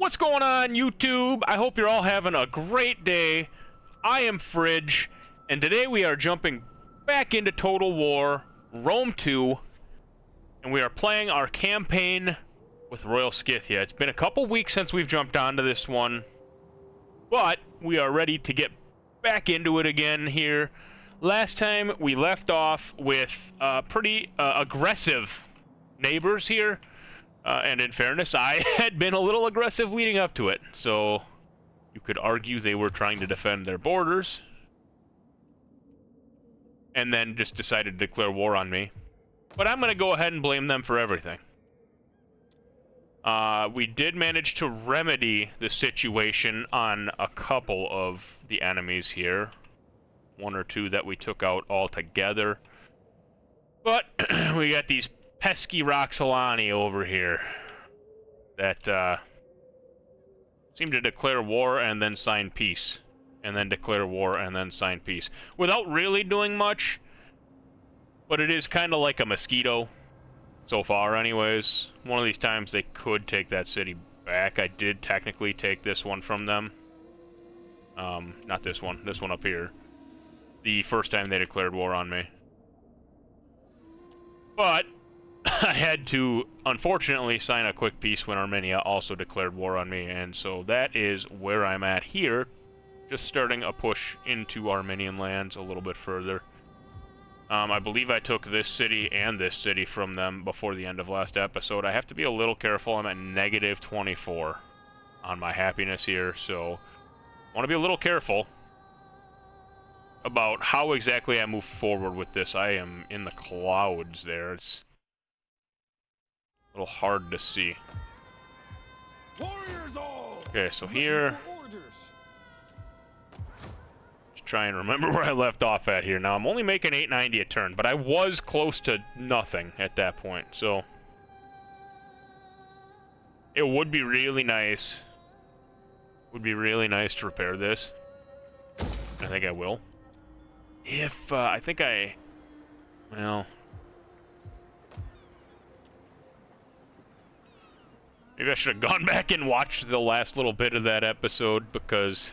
What's going on, YouTube? I hope you're all having a great day. I am Fridge, and today we are jumping back into Total War, Rome 2, and we are playing our campaign with Royal Scythia. It's been a couple weeks since we've jumped onto this one, but we are ready to get back into it again here. Last time we left off with pretty aggressive neighbors here. And in fairness, I had been a little aggressive leading up to it, so you could argue they were trying to defend their borders, and then just decided to declare war on me. But I'm going to go ahead and blame them for everything. We did manage to remedy the situation on a couple of the enemies here. One or two that we took out altogether. But we got these pesky Roxolani over here that seem to declare war and then sign peace, and then declare war and then sign peace without really doing much, but it is kind of like a mosquito so far anyways. One of these times they could take that city back. I did technically take this one from them, not this one up here, the first time they declared war on me. But I had to, unfortunately, sign a quick peace when Armenia also declared war on me, and so that is where I'm at here, just starting a push into Armenian lands a little bit further. I believe I took this city and this city from them before the end of last episode. I have to be a little careful. I'm at negative 24 on my happiness here, so I want to be a little careful about how exactly I move forward with this. I am in the clouds there. It's a little hard to see. Warriors all! Okay, so here, just try and remember where I left off at here. Now I'm only making 890 a turn, but I was close to nothing at that point, so it would be really nice. Would be really nice to repair this. I think I will. If I think I, well, maybe I should have gone back and watched the last little bit of that episode, because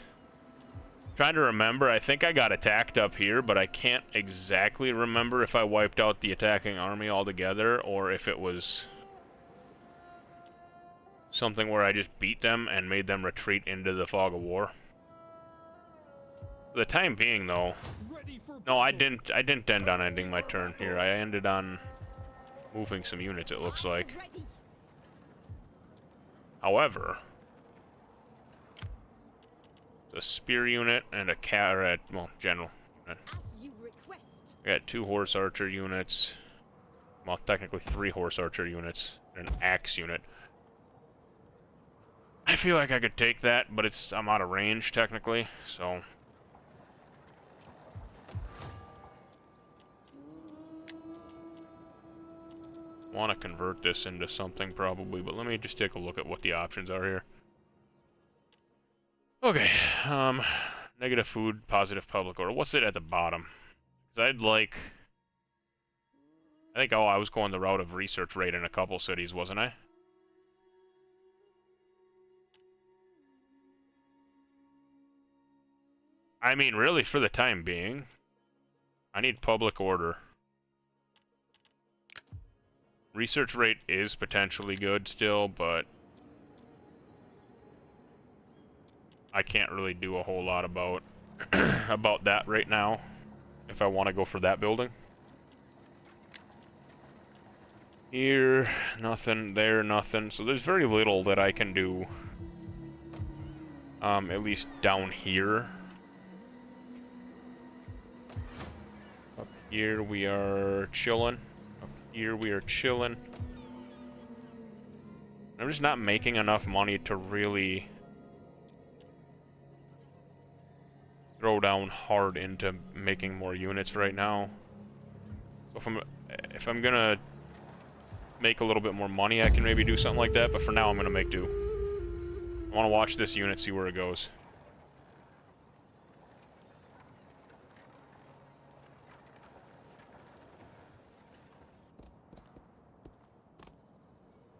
I'm trying to remember, I think I got attacked up here, but I can't exactly remember if I wiped out the attacking army altogether, or if it was something where I just beat them and made them retreat into the fog of war. For the time being, though, no, I didn't end on ending my turn here. I ended on moving some units, it looks like. However, a spear unit and a carrot, well, general unit. I got 2 horse archer units, well, technically 3 horse archer units, and an axe unit. I feel like I could take that, but I'm out of range technically, so want to convert this into something probably, but let me just take a look at what the options are here. Okay, negative food, positive public order. What's it at the bottom? 'Cause I think, oh, I was going the route of research rate in a couple cities, wasn't I? I mean, really, for the time being, I need public order. Research rate is potentially good still, but I can't really do a whole lot about about that right now if I want to go for that building. Here, nothing. There, nothing. So there's very little that I can do, at least down here. Up here we are chilling. Here we are chilling. I'm just not making enough money to really throw down hard into making more units right now. So if I'm gonna make a little bit more money, I can maybe do something like that, but for now I'm gonna make do. I want to watch this unit, see where it goes.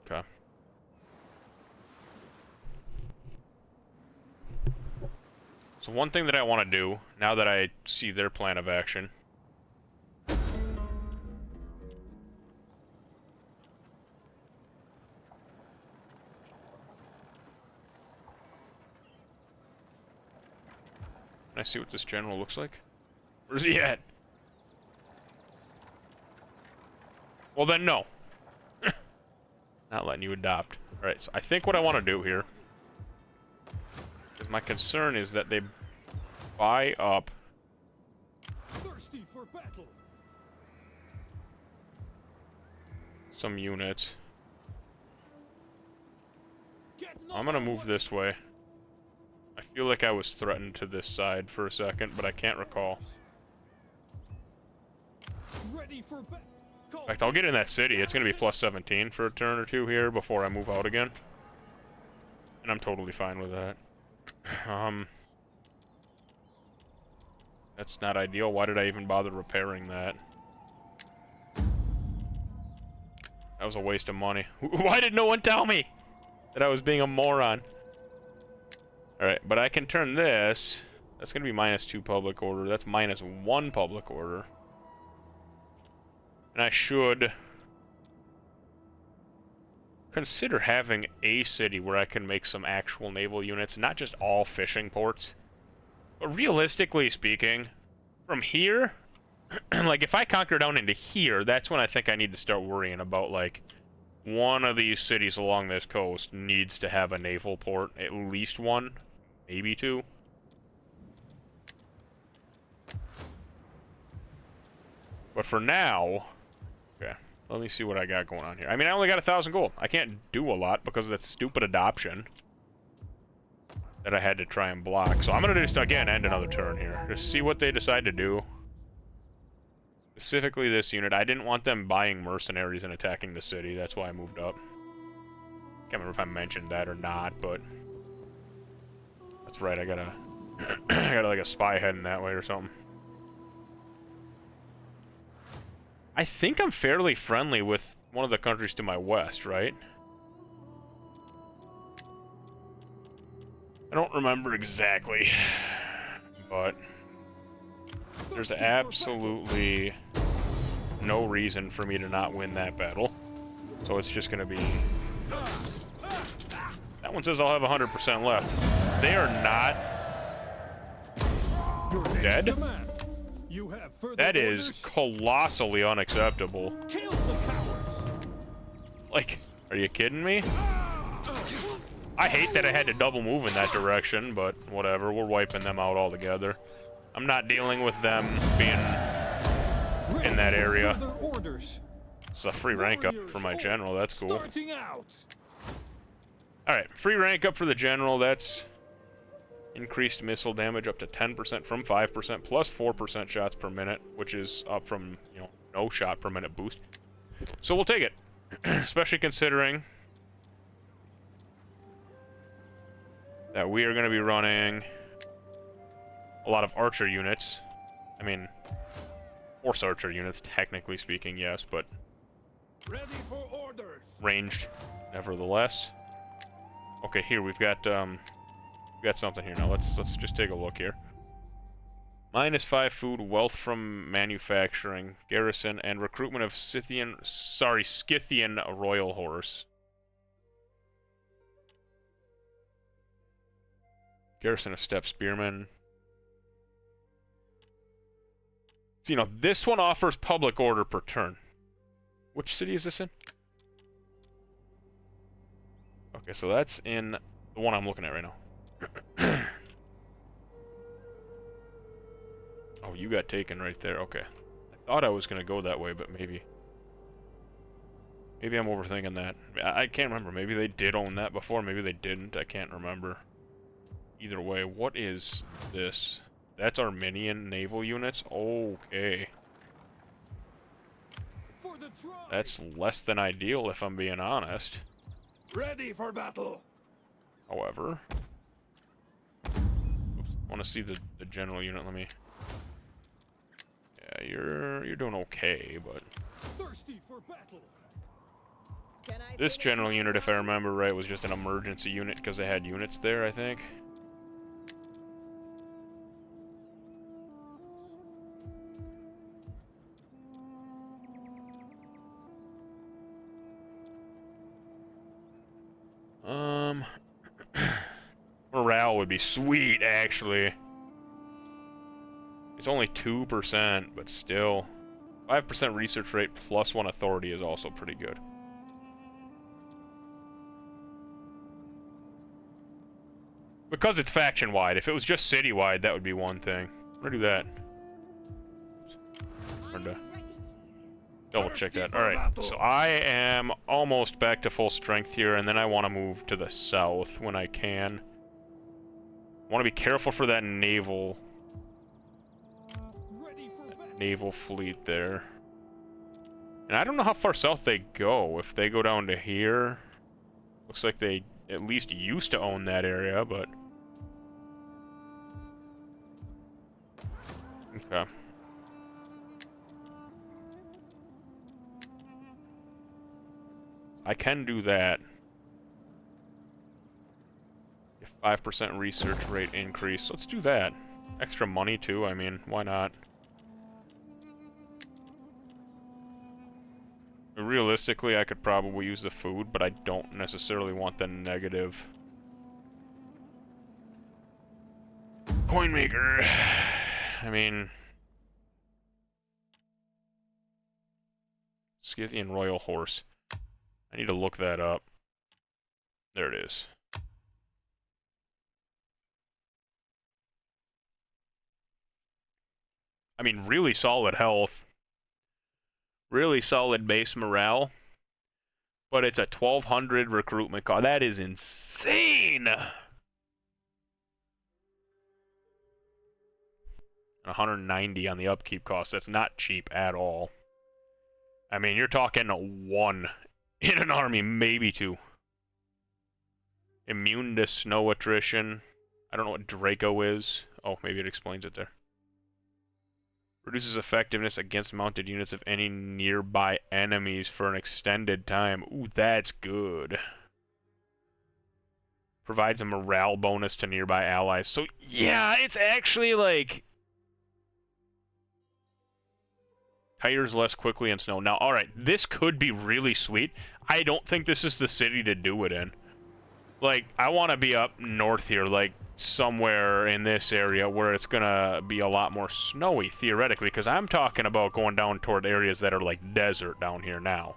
Okay. So one thing that I want to do, now that I see their plan of action... Can I see what this general looks like? Where's he at? Well then, no. Not letting you adopt. Alright, so I think what I want to do here... Because my concern is that they buy up... Thirsty for battle. Some units. I'm gonna move this way. I feel like I was threatened to this side for a second, but I can't recall. Ready for in fact, I'll get in that city. It's gonna be plus 17 for a turn or two here before I move out again. And I'm totally fine with that. That's not ideal. Why did I even bother repairing that? That was a waste of money. Why did no one tell me that I was being a moron? Alright, but I can turn this. That's going to be -2 public order. That's -1 public order. And I should consider having a city where I can make some actual naval units, not just all fishing ports. But realistically speaking, from here, like if I conquer down into here, that's when I think I need to start worrying about, like, one of these cities along this coast needs to have a naval port, at least one, maybe two. But for now, okay, let me see what I got going on here. I mean, I only got 1,000 gold. I can't do a lot because of that stupid adoption that I had to try and block. So I'm gonna just, again, end another turn here. Just see what they decide to do. Specifically this unit. I didn't want them buying mercenaries and attacking the city. That's why I moved up. Can't remember if I mentioned that or not, but... That's right, I got a... I got like a spy heading that way or something. I think I'm fairly friendly with one of the countries to my west, right? I don't remember exactly, but there's absolutely no reason for me to not win that battle. So it's just gonna be... That one says I'll have 100% left. They are not dead? That is colossally unacceptable. Like, are you kidding me? I hate that I had to double move in that direction, but whatever, we're wiping them out altogether. I'm not dealing with them being in that area. It's a free rank up for my general, that's cool. Alright, free rank up for the general, that's increased missile damage up to 10% from 5%, plus 4% shots per minute, which is up from, you know, no shot per minute boost. So we'll take it, especially considering that we are going to be running a lot of archer units. I mean, horse archer units, technically speaking, yes, but ready for orders. Ranged, nevertheless. Okay, here we've got something here now. Let's just take a look here. -5 food, wealth from manufacturing, garrison, and recruitment of Scythian royal horse. Garrison of steppe spearmen. So, you know, this one offers public order per turn. Which city is this in? Okay, so that's in the one I'm looking at right now. Oh, you got taken right there. Okay. I thought I was going to go that way, but maybe I'm overthinking that. I can't remember. Maybe they did own that before. Maybe they didn't. I can't remember. Either way, what is this? That's Armenian naval units? Okay. That's less than ideal, if I'm being honest. Ready for battle. However, oops, I want to see the general unit. Let me. Yeah, you're doing okay, but Thirsty for battle. This general unit, if I remember right, was just an emergency unit because they had units there, I think. Morale would be sweet, actually. It's only 2%, but still. 5% research rate plus 1 authority is also pretty good. Because it's faction-wide. If it was just city-wide, that would be one thing. I'm gonna do that. Double check that. Alright, so I am almost back to full strength here, and then I want to move to the south when I can. I want to be careful for that naval fleet there. And I don't know how far south they go. If they go down to here, looks like they at least used to own that area, but... Okay. I can do that. 5% research rate increase. Let's do that. Extra money too, I mean, why not? Realistically, I could probably use the food, but I don't necessarily want the negative. Coin maker. I mean... Scythian Royal Horse. I need to look that up. There it is. I mean, really solid health. Really solid base morale. But it's a 1200 recruitment cost. That is insane! 190 on the upkeep cost. That's not cheap at all. I mean, you're talking 1 in an army, maybe 2. Immune to snow attrition. I don't know what Draco is. Oh, maybe it explains it there. Reduces effectiveness against mounted units of any nearby enemies for an extended time. Ooh, that's good. Provides a morale bonus to nearby allies. So, yeah, it's actually like... Tires less quickly in snow. Now, alright, this could be really sweet. I don't think this is the city to do it in. Like, I want to be up north here, like, somewhere in this area where it's gonna be a lot more snowy, theoretically, because I'm talking about going down toward areas that are, like, desert down here now.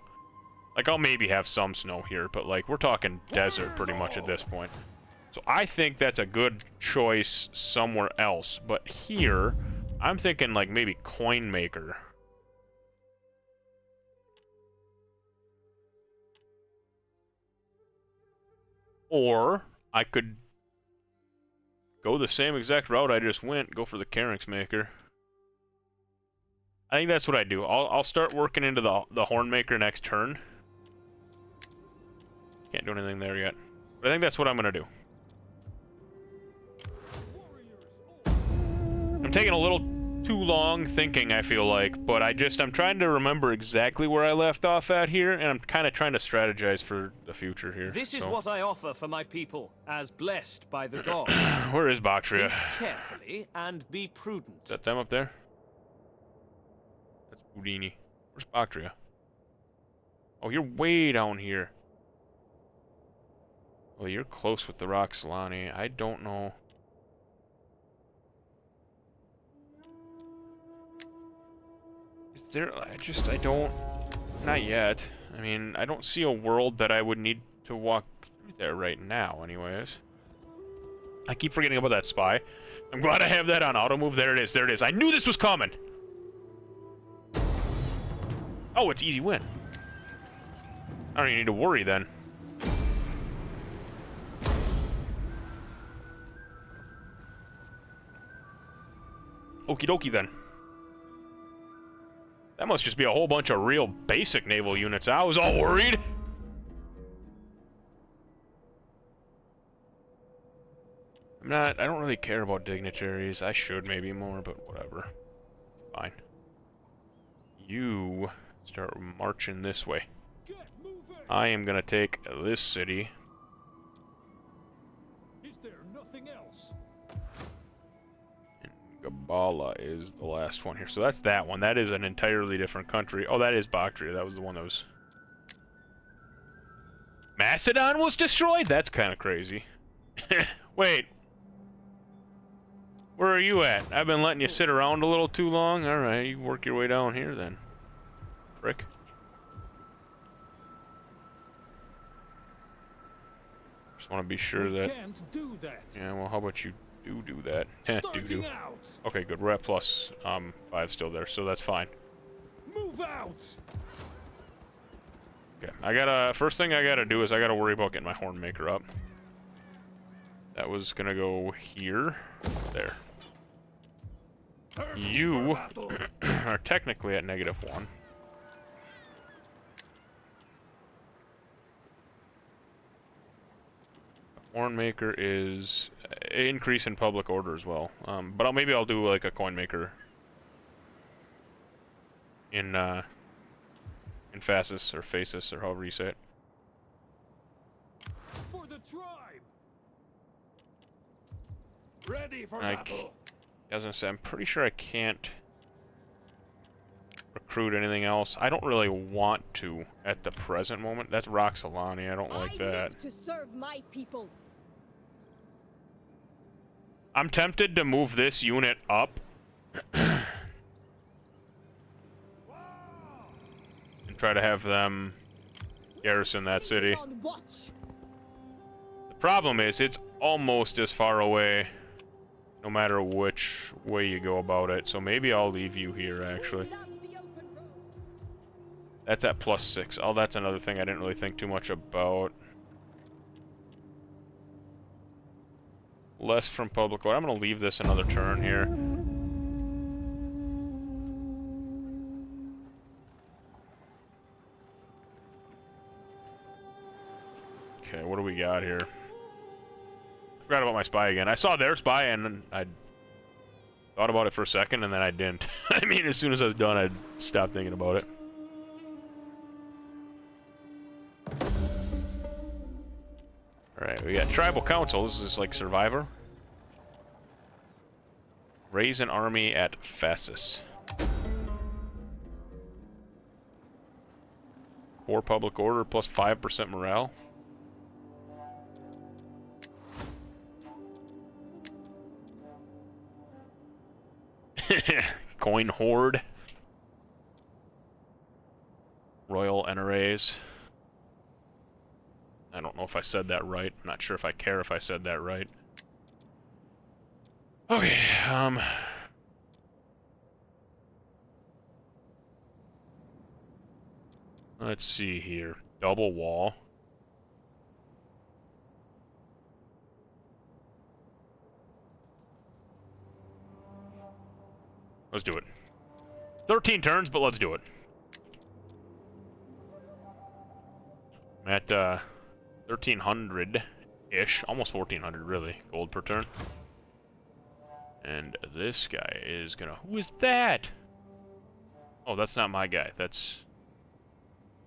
Like, I'll maybe have some snow here, but, like, we're talking desert pretty much at this point. So I think that's a good choice somewhere else. But here, I'm thinking, like, maybe coin maker. Or I could go the same exact route I just went, go for the Carinx maker. I think that's what I do. I'll start working into the horn maker next turn. Can't do anything there yet. But I think that's what I'm gonna do. I'm taking a little too long thinking, I feel like, but I'm trying to remember exactly where I left off at here, and I'm kind of trying to strategize for the future here. This is what I offer for my people, as blessed by the gods. Where is Bactria? Think carefully and be prudent. Is that them up there? That's Budini. Where's Bactria? Oh, you're way down here. Well, you're close with the Roxolani. I don't know. I don't... Not yet. I mean, I don't see a world that I would need to walk through there right now, anyways. I keep forgetting about that spy. I'm glad I have that on auto move. There it is, there it is. I knew this was coming! Oh, it's easy win. I don't even need to worry then. Okie dokie then. That must just be a whole bunch of real basic naval units. I was all worried. I don't really care about dignitaries. I should maybe more, but whatever. It's fine. You start marching this way. I am gonna take this city. Is there nothing else? Gabala is the last one here. So that's that one. That is an entirely different country. Oh, that is Bactria. That was the one that was... Macedon was destroyed? That's kind of crazy. Wait. Where are you at? I've been letting you sit around a little too long. Alright, you work your way down here then. Frick. Just want to be sure We that... can't do that. Yeah, well, how about you do that? Starting out. Okay, good. We're at plus 5 still there, so that's fine. Move out. Okay, I gotta... First thing I gotta do is I gotta worry about getting my Hornmaker up. That was gonna go here. There. You are technically at -1. Hornmaker is increase in public order as well. But maybe I'll do like a coin maker in Phasis or Phasis or however you say it. For the tribe. Ready for I battle. was gonna say, I'm pretty sure I can't recruit anything else. I don't really want to at the present moment. That's Roxolani. I don't like that. live to serve my people. I'm tempted to move this unit up and try to have them garrison that city. On watch. The problem is it's almost as far away no matter which way you go about it, so maybe I'll leave you here actually. Love the open road. That's at +6. Oh, that's another thing I didn't really think too much about. Less from public order. I'm gonna leave this another turn here. Okay, what do we got here? Forgot about my spy again. I saw their spy and I thought about it for a second and then I didn't. I mean, as soon as I was done, I stopped thinking about it. Alright, we got Tribal Council. This is like Survivor. Raise an army at Phasis. 4 public order plus 5% morale. Coin Horde. Royal NRAs. I don't know if I said that right. I'm not sure if I care if I said that right. Okay, let's see here. Double wall. Let's do it. 13 turns, but let's do it. I'm at 1,300-ish, almost 1,400 really, gold per turn. And this guy is gonna... Who is that? Oh, that's not my guy. That's...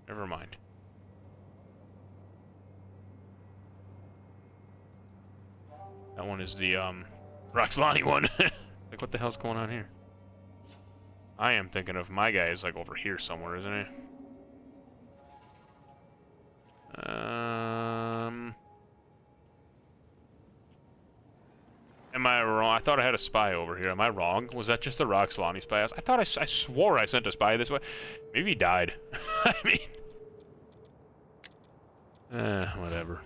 Never mind. That one is the, Roxolani one. Like, what the hell's going on here? I am thinking of my guy is, like, over here somewhere, isn't he? Am I wrong? I thought I had a spy over here. Am I wrong? Was that just the Roxolani spy? I thought I swore I sent a spy this way. Maybe he died. I mean... whatever.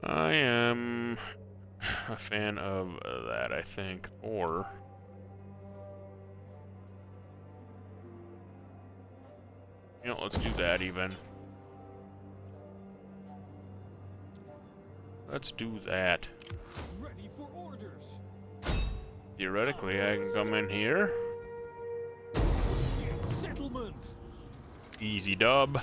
I am a fan of that, I think, or... You know, let's do that even. Let's do that. Ready for orders. Theoretically, I can come in here. Settlement. Easy dub.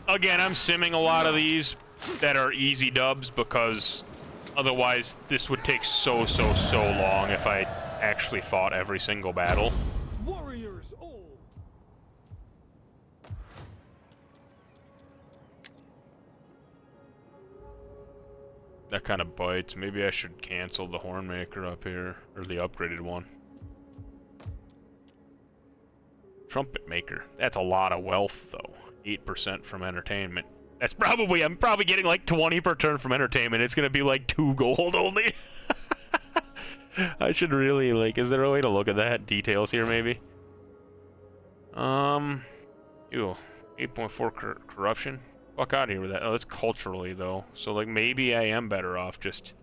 Again, I'm simming a lot of these that are easy dubs because otherwise this would take so long if I actually fought every single battle. Warriors all. That kind of bites. Maybe I should cancel the Hornmaker up here, or the upgraded one. Trumpet Maker. That's a lot of wealth, though. 8% from entertainment. That's probably, I'm probably getting like 20 per turn from entertainment. It's gonna be like 2 gold only. I should really, like, is there a way to look at that? Details here, maybe? Ew. 8.4 corruption? Fuck out of here with that. Oh, that's culturally, though. So, like, maybe I am better off just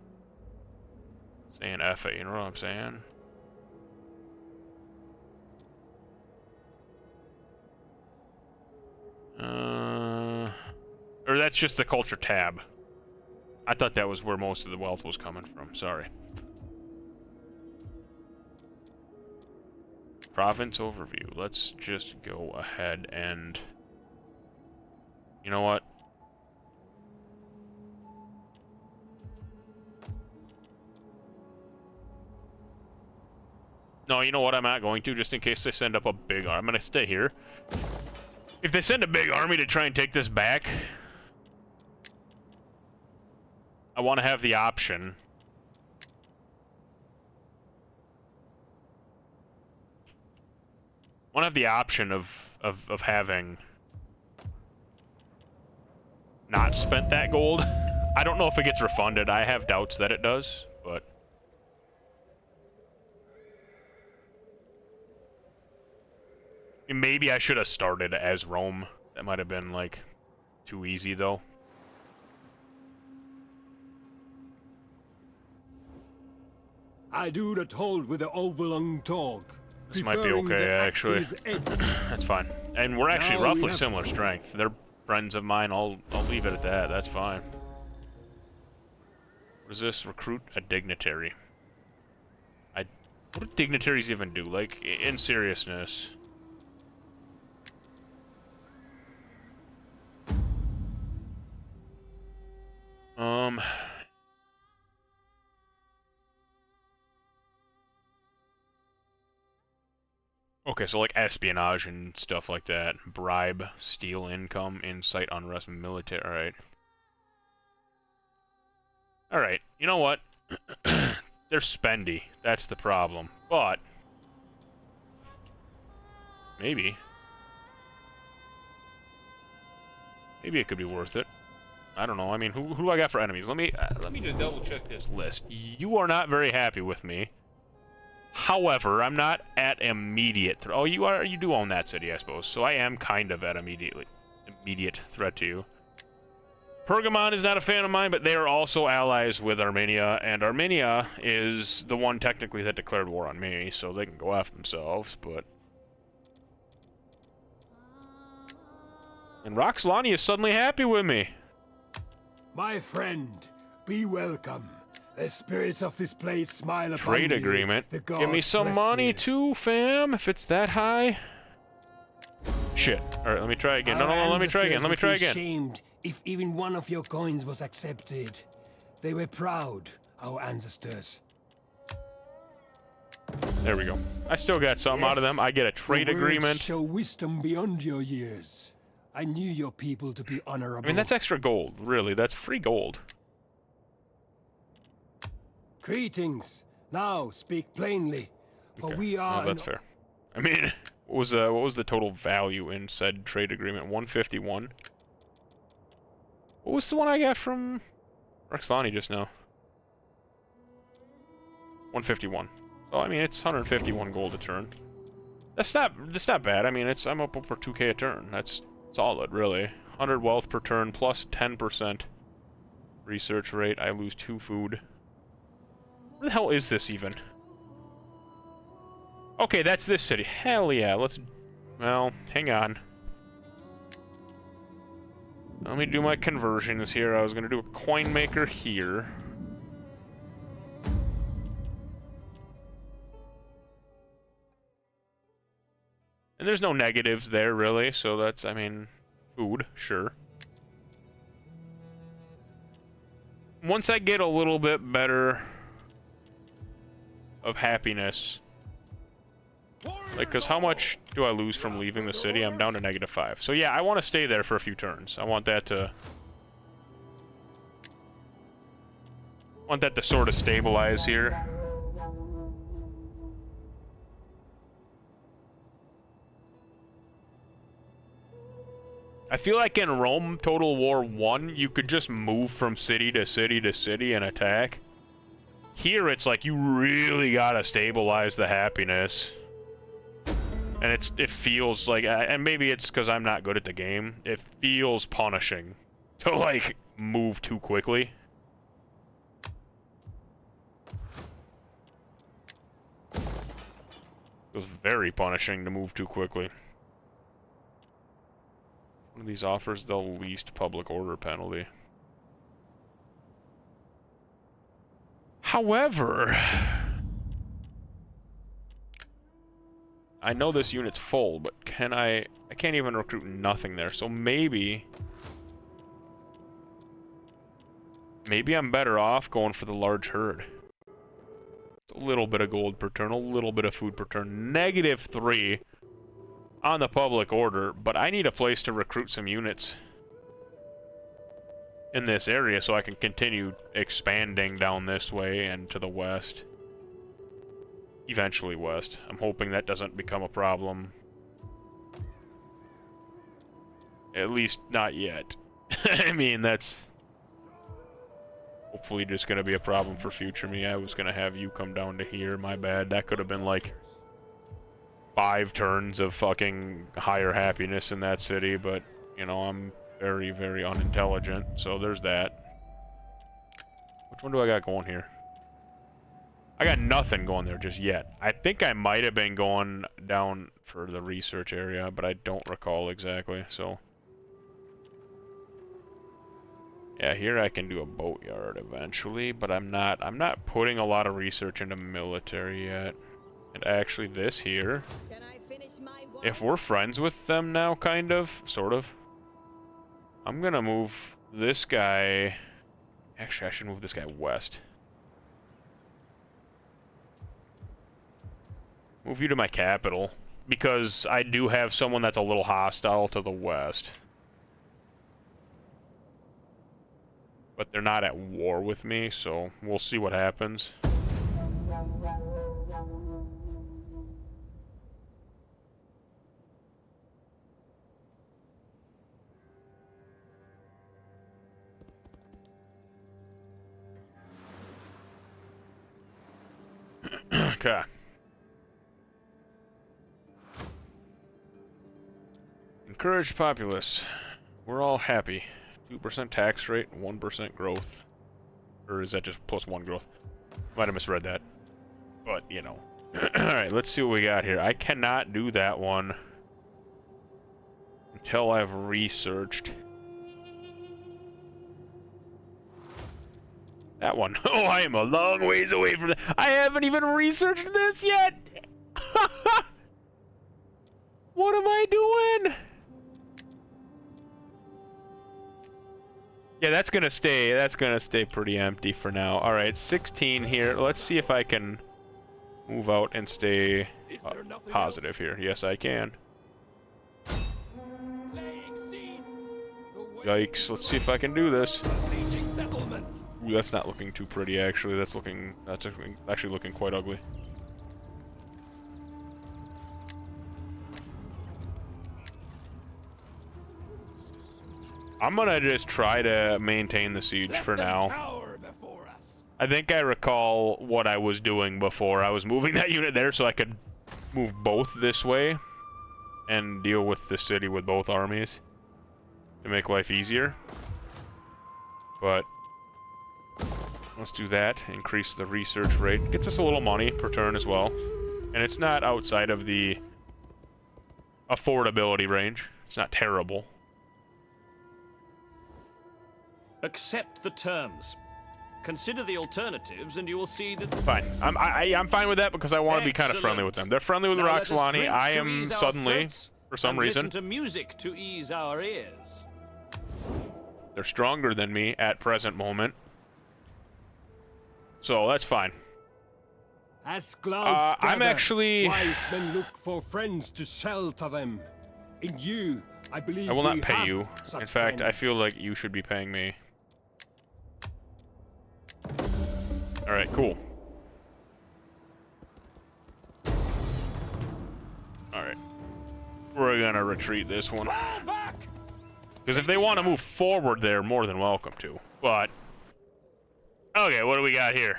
saying F it, you know what I'm saying? Or that's just the culture tab. I thought that was where most of the wealth was coming from. Sorry. Province overview. Let's just go ahead and... You know what? No, you know what? I'm not going to, just in case they send up a big army. I'm gonna stay here. If they send a big army to try and take this back, I want to have the option. I want to have the option of having not spent that gold. I don't know if it gets refunded. I have doubts that it does, but... Maybe I should have started as Rome. That might have been, like, too easy, though. I do not hold with the overlong talk. This might be okay, actually. That's fine. And we're actually roughly similar strength. They're friends of mine. I'll leave it at that. That's fine. What is this? Recruit a dignitary. What do dignitaries even do? Like, in seriousness. Okay, so like espionage and stuff like that. Bribe, steal income, incite unrest, military. Alright. Alright, you know what? They're spendy. That's the problem. But... Maybe. Maybe it could be worth it. I don't know. I mean, who do I got for enemies? Let me just double check this list. You are not very happy with me. However, I'm not at immediate threat. Oh, you are. You do own that city, I suppose. So I am kind of at immediate threat to you. Pergamon is not a fan of mine, but they are also allies with Armenia, and Armenia is the one technically that declared war on me, so they can go after themselves. But and Roxolani is suddenly happy with me. My friend, be welcome. The spirits of this place smile upon Trade you. agreement. The Give me gods some bless money you. too, fam, if it's that high. Shit. Alright, let me try again. No, let me try again. Let me try again. Shamed if even one of your coins was accepted. They were proud, our ancestors. There we go. I still got something out of them. I get a trade Your words agreement. show wisdom beyond your years. I knew your people to be honorable. I mean, that's extra gold, really. That's free gold. Greetings. Now speak plainly, for Okay. we are. No, that's fair. I mean, what was the total value in said trade agreement? 151. What was the one I got from Roxolani just now? 151. So I mean, it's 151 gold a turn. That's not bad. I mean, I'm up over 2k a turn. That's solid, really. 100 wealth per turn plus 10% research rate. I lose 2 food. Where the hell is this even? Okay, that's this city. Hell yeah, let's... Well, hang on. Let me do my conversions here. I was going to do a coin maker here. And there's no negatives there, really, so that's, I mean, food, sure. Once I get a little bit better of happiness, like, because how much do I lose from leaving the city? I'm down to -5. So yeah, I want to stay there for a few turns. I want that to... Want that to sort of stabilize here. I feel like in Rome Total War 1, you could just move from city to city to city and attack. Here, it's like you really gotta stabilize the happiness. And it feels like, and maybe it's because I'm not good at the game, it feels punishing to, like, move too quickly. It was very punishing to move too quickly. One of these offers the least public order penalty. However, I know this unit's full, but can I can't even recruit nothing there, so maybe I'm better off going for the large herd. A little bit of gold per turn, a little bit of food per turn. -3 on the public order, but I need a place to recruit some units in this area so I can continue expanding down this way and to the west. Eventually west. I'm hoping that doesn't become a problem. At least not yet. I mean, that's hopefully just gonna be a problem for future me. I was gonna have you come down to here, my bad. That could have been like 5 turns of fucking higher happiness in that city, but, you know, I'm very, very unintelligent, so there's that. Which one do I got going here? I got nothing going there just yet. I think I might have been going down for the research area, but I don't recall exactly, so. Yeah, here I can do a boatyard eventually, but I'm not putting a lot of research into military yet. And actually this here, Can I finish my if we're friends with them now, kind of, sort of, I'm gonna move this guy. Actually, I should move this guy west. Move you to my capital, because I do have someone that's a little hostile to the west. But they're not at war with me, so we'll see what happens. Okay. Encourage populace. We're all happy. 2% tax rate, 1% growth. Or is that just +1 growth? Might have misread that. But, you know. Alright, let's see what we got here. I cannot do that one until I've researched that one. Oh, I am a long ways away from that. I haven't even researched this yet! What am I doing? Yeah, that's gonna stay pretty empty for now. Alright, 16 here. Let's see if I can move out and stay positive here. Yes, I can. Yikes, let's see if I can do this. Ooh, that's not looking too pretty, actually. That's actually looking quite ugly. I'm gonna just try to maintain the siege for now. I think I recall what I was doing before. I was moving that unit there so I could move both this way and deal with the city with both armies to make life easier. But let's do that. Increase the research rate. Gets us a little money per turn as well. And it's not outside of the affordability range. It's not terrible. Accept the terms. Consider the alternatives, and you will see that. Fine. I'm fine with that because I want to be kind of friendly with them. They're friendly with the Roxolani. I am suddenly, for some reason, listen to music to ease our ears. They're stronger than me at present moment, so that's fine. As clouds I'm gather, actually. wise men look for friends to shelter them. In you, I believe I will not we pay have you. such In fact, I friends. feel like you should be paying me. Alright, cool. Alright. We're gonna retreat this one. Because if they want to move forward, they're more than welcome to. But... okay, what do we got here?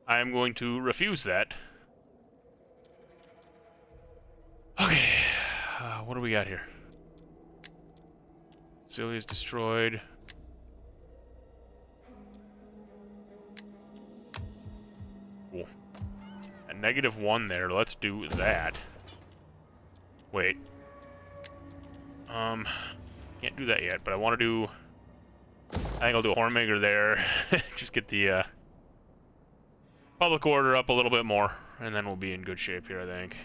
I'm going to refuse that. Okay. What do we got here? Sicilia's destroyed. Cool. A -1 there. Let's do that. Wait. Can't do that yet, but I want to do... I think I'll do a Hornmaker there. Just get the public order up a little bit more, and then we'll be in good shape here, I think.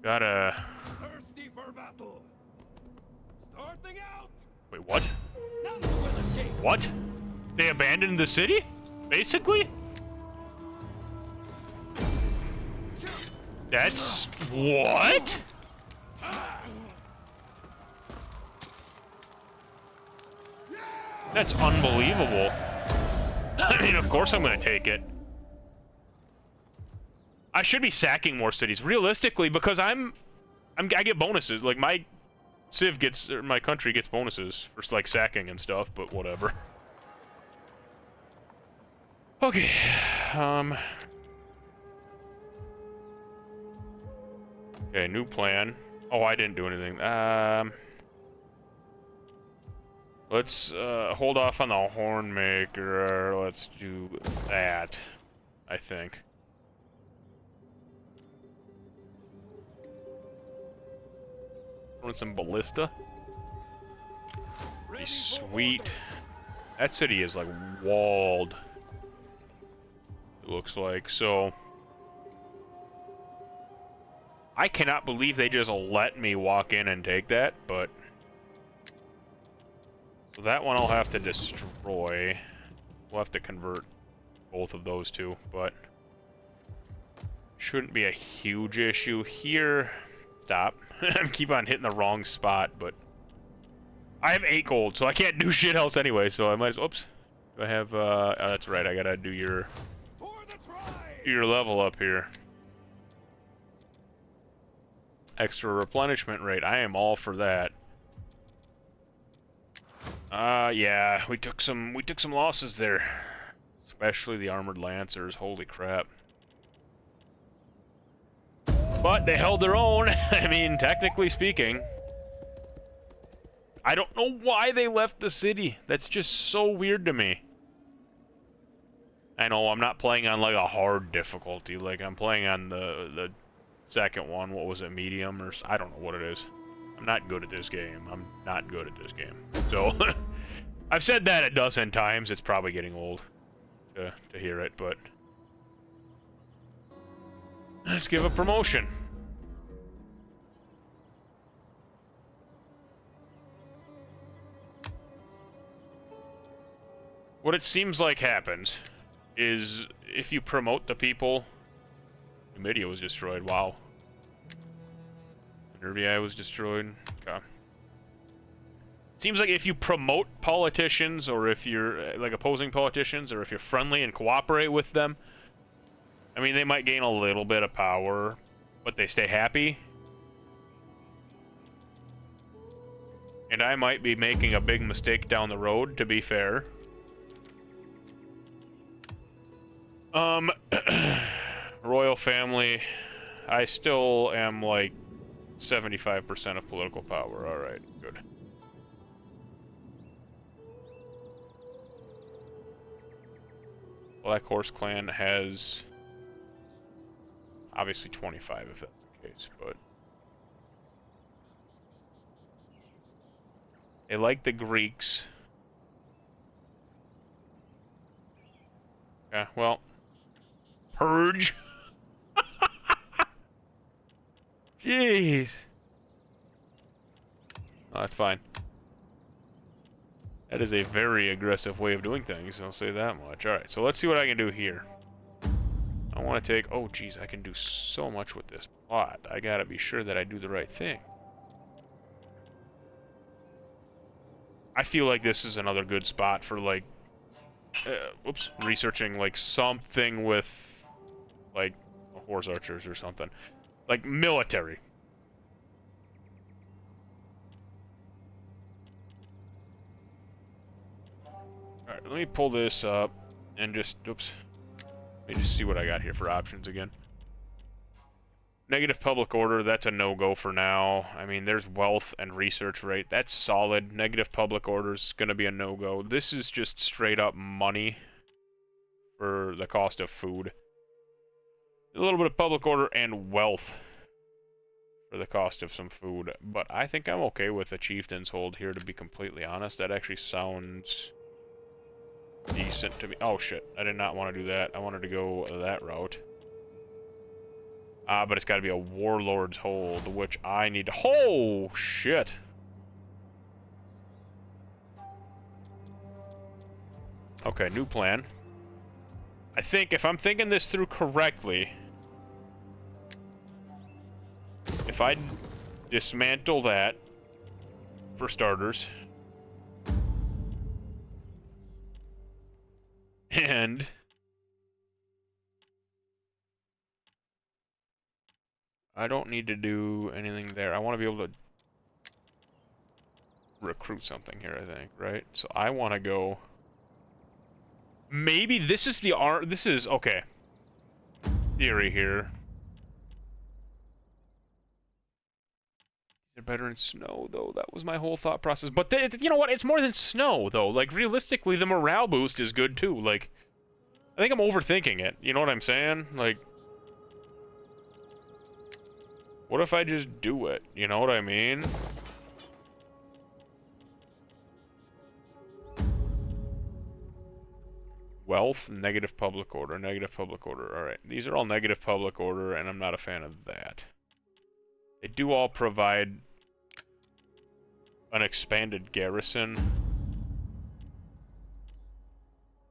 Gotta... Thirsty for battle. Starting out. wait, what? None will escape. What? They abandoned the city? Basically? That's... what? That's unbelievable. I mean, of course I'm gonna take it. I should be sacking more cities, realistically, because I get bonuses. Like, my civ gets, or my country gets bonuses for, like, sacking and stuff, but whatever. Okay, okay, new plan. Oh, I didn't do anything. Let's hold off on the Hornmaker. Let's do that, I think. Run some ballista. Be sweet. That city is like walled. It looks like so. I cannot believe they just let me walk in and take that, but. So that one I'll have to destroy. We'll have to convert both of those two, but shouldn't be a huge issue here. Stop. I keep on hitting the wrong spot, but I have 8 gold, so I can't do shit else anyway, so I might as well... oops. Do I have, oh, that's right, I gotta do your level up here. Extra replenishment rate. I am all for that. Yeah, we took some losses there. Especially the armored lancers, holy crap. But they held their own, I mean, technically speaking. I don't know why they left the city. That's just so weird to me. I know I'm not playing on like a hard difficulty, like I'm playing on the second one. What was it, medium or I don't know what it is. I'm not good at this game. I'm not good at this game. So I've said that a dozen times. It's probably getting old to hear it, but let's give a promotion. What it seems like happens is if you promote the people... Numidia was destroyed, wow. Nervii was destroyed, okay. Seems like if you promote politicians, or if you're, like, opposing politicians, or if you're friendly and cooperate with them, I mean, they might gain a little bit of power, but they stay happy. And I might be making a big mistake down the road, to be fair. Royal family, I still am like 75% of political power. Alright, good. Black Horse Clan has obviously 25 if that's the case, but they like the Greeks. Yeah, well, Purge. Jeez. Oh, that's fine. That is a very aggressive way of doing things, I'll say that much. Alright, so let's see what I can do here. I want to take... oh, geez, I can do so much with this plot. I gotta be sure that I do the right thing. I feel like this is another good spot for, like, researching like something with like horse archers or something, like military. All right, let me pull this up and just let me just see what I got here for options again. Negative public order, that's a no-go for now. I mean, there's wealth and research rate. That's solid. Negative public order is going to be a no-go. This is just straight-up money for the cost of food. A little bit of public order and wealth for the cost of some food. But I think I'm okay with a chieftain's hold here, to be completely honest. That actually sounds decent to me. Oh, shit. I did not want to do that. I wanted to go that route. But it's got to be a warlord's hold, which I need to... Oh, shit. Okay, new plan. I think, if I'm thinking this through correctly, if I dismantle that, for starters, and... I don't need to do anything there. I want to be able to recruit something here, I think, right? So I want to go... Maybe this is the this is... Okay. Theory here. They're better in snow, though. That was my whole thought process. But you know what? It's more than snow, though. Like, realistically, the morale boost is good, too. Like, I think I'm overthinking it. You know what I'm saying? Like... What if I just do it? You know what I mean? Wealth, negative public order, negative public order. Alright, these are all negative public order, and I'm not a fan of that. They do all provide an expanded garrison.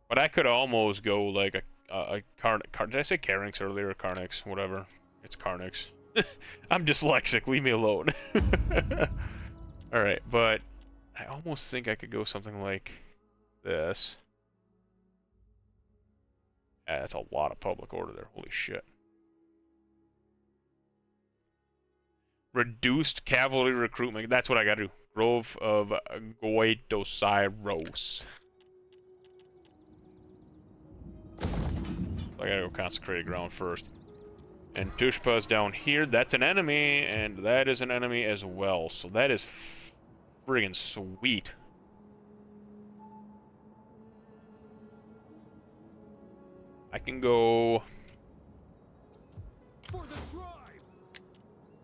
But I could almost go like a did I say Carnix earlier? Carnix, whatever. It's Carnix. I'm dyslexic, leave me alone. Alright, but I almost think I could go something like this. Yeah, that's a lot of public order there, holy shit. Reduced cavalry recruitment, that's what I gotta do. Grove of Goitosiros. I gotta go consecrated ground first. And Tushpa's down here. That's an enemy, and that is an enemy as well. So that is friggin' sweet. I can go... For the tribe.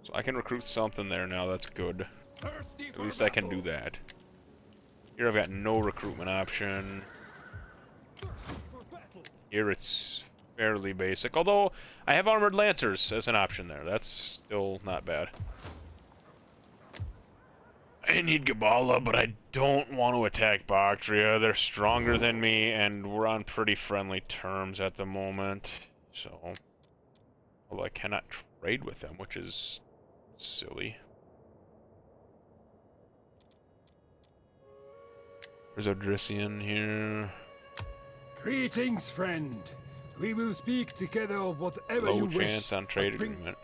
So I can recruit something there now. That's good. At least I can do that. Here I've got no recruitment option. Here it's fairly basic, although I have armored lancers as an option there. That's still not bad. I need Gabala, but I don't want to attack Bactria. They're stronger than me, and we're on pretty friendly terms at the moment. So, although I cannot trade with them, which is silly. There's Odrysian here. Greetings, friend. We will speak together of whatever Low you wish. chance on trade agreement.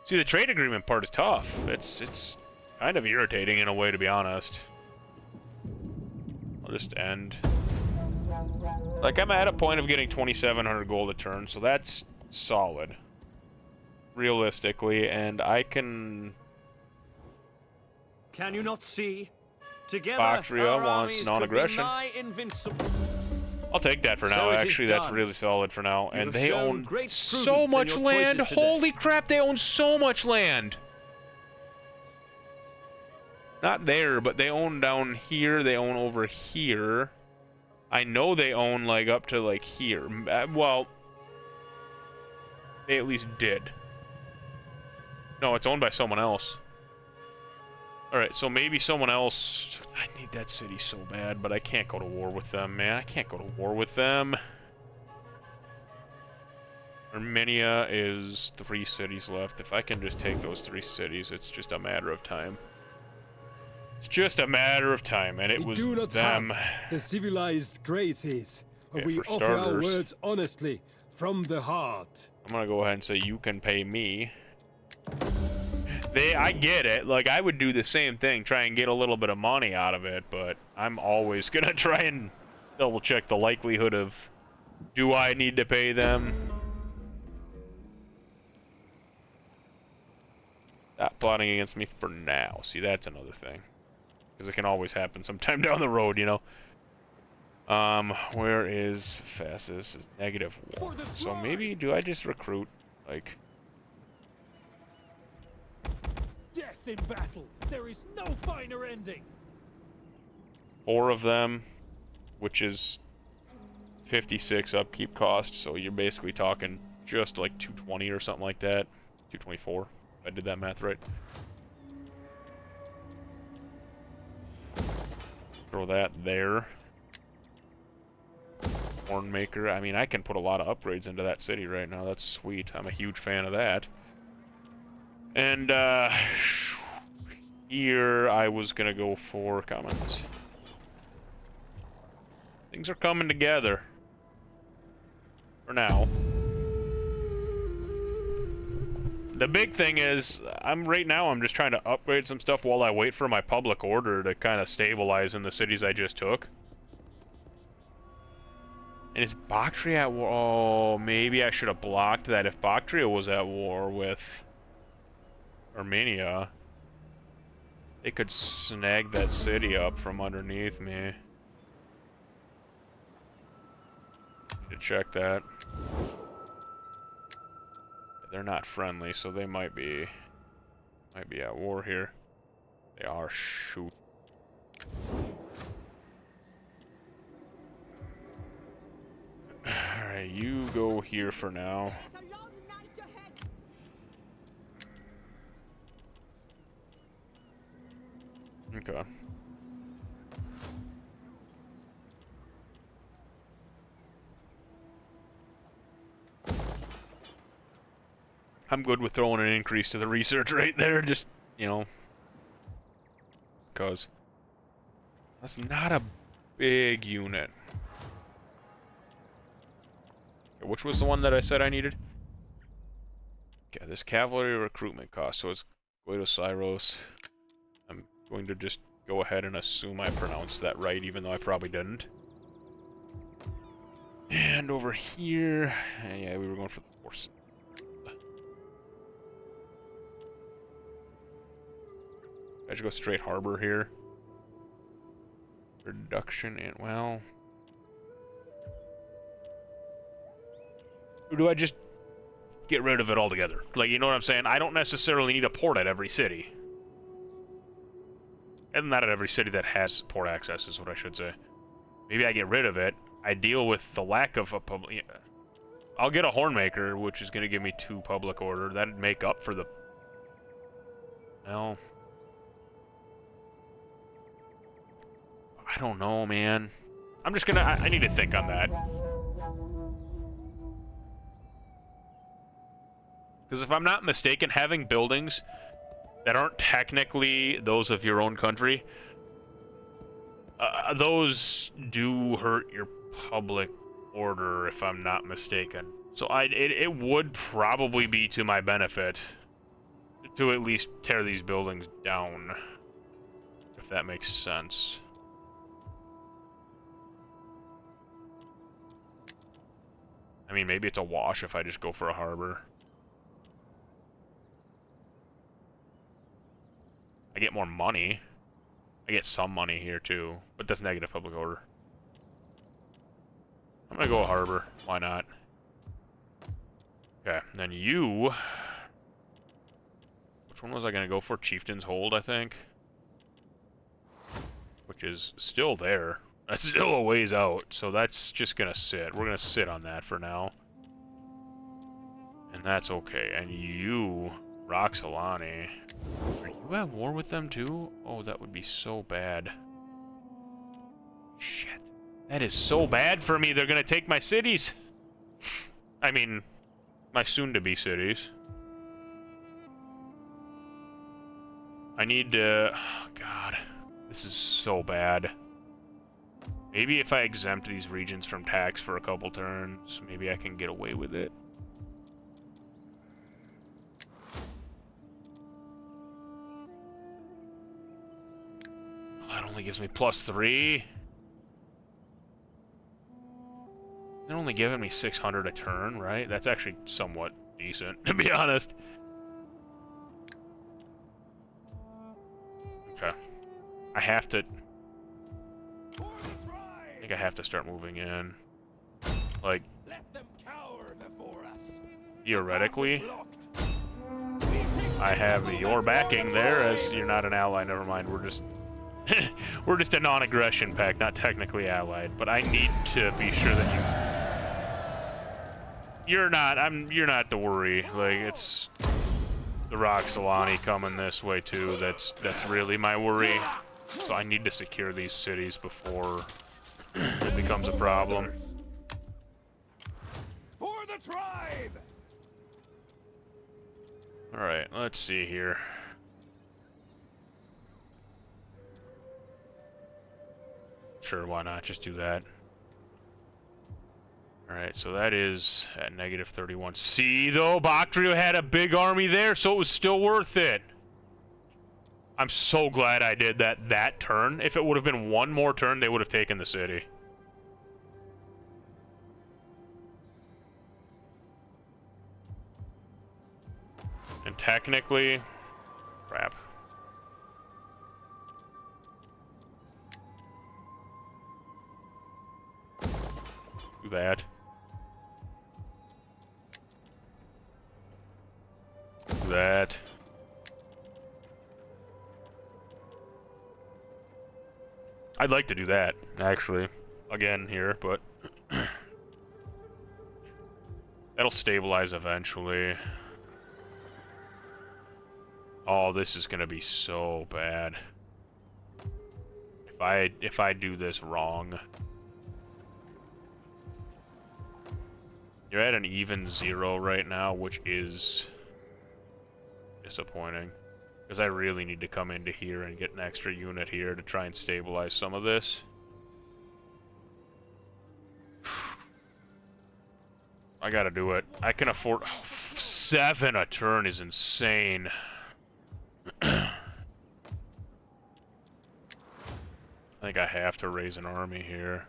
See, the trade agreement part is tough. It's kind of irritating in a way, to be honest. I'll just end. Like, I'm at a point of getting 2,700 gold a turn, so that's solid. Realistically, and I can... Can you not see? Together, Bactria our wants armies non-aggression. could be nigh invincible. I'll take that for now, So it is actually. That's done. really solid for now. You And have they shown own great so prudence in much your land! choices today. Holy crap, they own so much land! Not there, but they own down here, they own over here. I know they own, like, up to, like, here. Well, they at least did. No, it's owned by someone else. Alright, so maybe someone else... I need that city so bad, but I can't go to war with them, man. I can't go to war with them. Armenia is 3 cities left. If I can just take those 3 cities, it's just a matter of time. It's just a matter of time, and it We was do not them. have the civilized graces but Okay, we for offer our starters, words honestly, from the heart. I'm gonna go ahead and say you can pay me. I get it. Like, I would do the same thing, try and get a little bit of money out of it, but I'm always gonna try and double check the likelihood of, do I need to pay them? Stop plotting against me for now. See, that's another thing. Because it can always happen sometime down the road, you know? Where is fastest? Is -1. So maybe, do I just recruit, like... Death in battle. There is no finer ending. 4 of them, which is 56 upkeep cost, so you're basically talking just like 220 or something like that. 224, if I did that math right. Throw that there. Hornmaker, I mean, I can put a lot of upgrades into that city right now. That's sweet. I'm a huge fan of that. And, here I was gonna go for commons. Things are coming together. For now. The big thing is, right now I'm just trying to upgrade some stuff while I wait for my public order to kind of stabilize in the cities I just took. And is Bactria at war? Oh, maybe I should have blocked that. If Bactria was at war with Armenia, they could snag that city up from underneath me. Need to check that. They're not friendly, so they might be at war here. They are. Shoot. Alright, you go here for now. There's a long night ahead. Okay. I'm good with throwing an increase to the research rate there, just, you know, because that's not a big unit. Okay, which was the one that I said I needed? Okay, this cavalry recruitment cost, so it's Guido-Syros. I'm going to just go ahead and assume I pronounced that right, even though I probably didn't. And over here, yeah, we were going for the horse. I should go straight harbor here. Reduction and, well... Or do I just get rid of it altogether? Like, you know what I'm saying? I don't necessarily need a port at every city. And not at every city that has port access is what I should say. Maybe I get rid of it. I deal with the lack of a public... I'll get a Hornmaker, which is going to give me 2 public order. That'd make up for the... Well... I don't know, man. I'm just gonna... I need to think on that. Because if I'm not mistaken, having buildings that aren't technically those of your own country, those do hurt your public order, if I'm not mistaken. So it would probably be to my benefit to at least tear these buildings down, if that makes sense. I mean, maybe it's a wash if I just go for a harbor. I get more money. I get some money here too, but that's negative public order. I'm gonna go a harbor. Why not? Okay, then you... Which one was I gonna go for? Chieftain's Hold, I think. Which is still there. That's still a ways out, so that's just gonna sit. We're gonna sit on that for now. And that's okay. And you, Roxolani, are you at war with them too? Oh, that would be so bad. Shit. That is so bad for me. They're gonna take my cities. I mean, my soon-to-be cities. I need to... Oh, God. This is so bad. Maybe if I exempt these regions from tax for a couple turns, maybe I can get away with it. That only gives me +3. They're only giving me 600 a turn, right? That's actually somewhat decent, to be honest. Okay. I have to... I think I have to start moving in. Like, Let them cower before us. theoretically, I have your backing there, as you're not an ally. Never mind, we're just... we're just a non-aggression pact, not technically allied. But I need to be sure that you... You're not to worry. Like, it's the Roxolani coming this way too. That's really my worry. So I need to secure these cities before it becomes a problem. For the tribe. All right, let's see here. Sure, why not? Just do that. Alright, so that is at -31. See, though, Bactrio had a big army there, so it was still worth it. I'm so glad I did that turn. If it would have been one more turn, they would have taken the city. And technically... Crap. Do that. That. I'd like to do that, actually, again here, but that'll stabilize eventually. Oh, this is gonna be so bad. If I do this wrong. You're at an even 0 right now, which is disappointing. Because I really need to come into here and get an extra unit here to try and stabilize some of this. I gotta do it. I can afford... Oh, 7 a turn is insane. I think I have to raise an army here.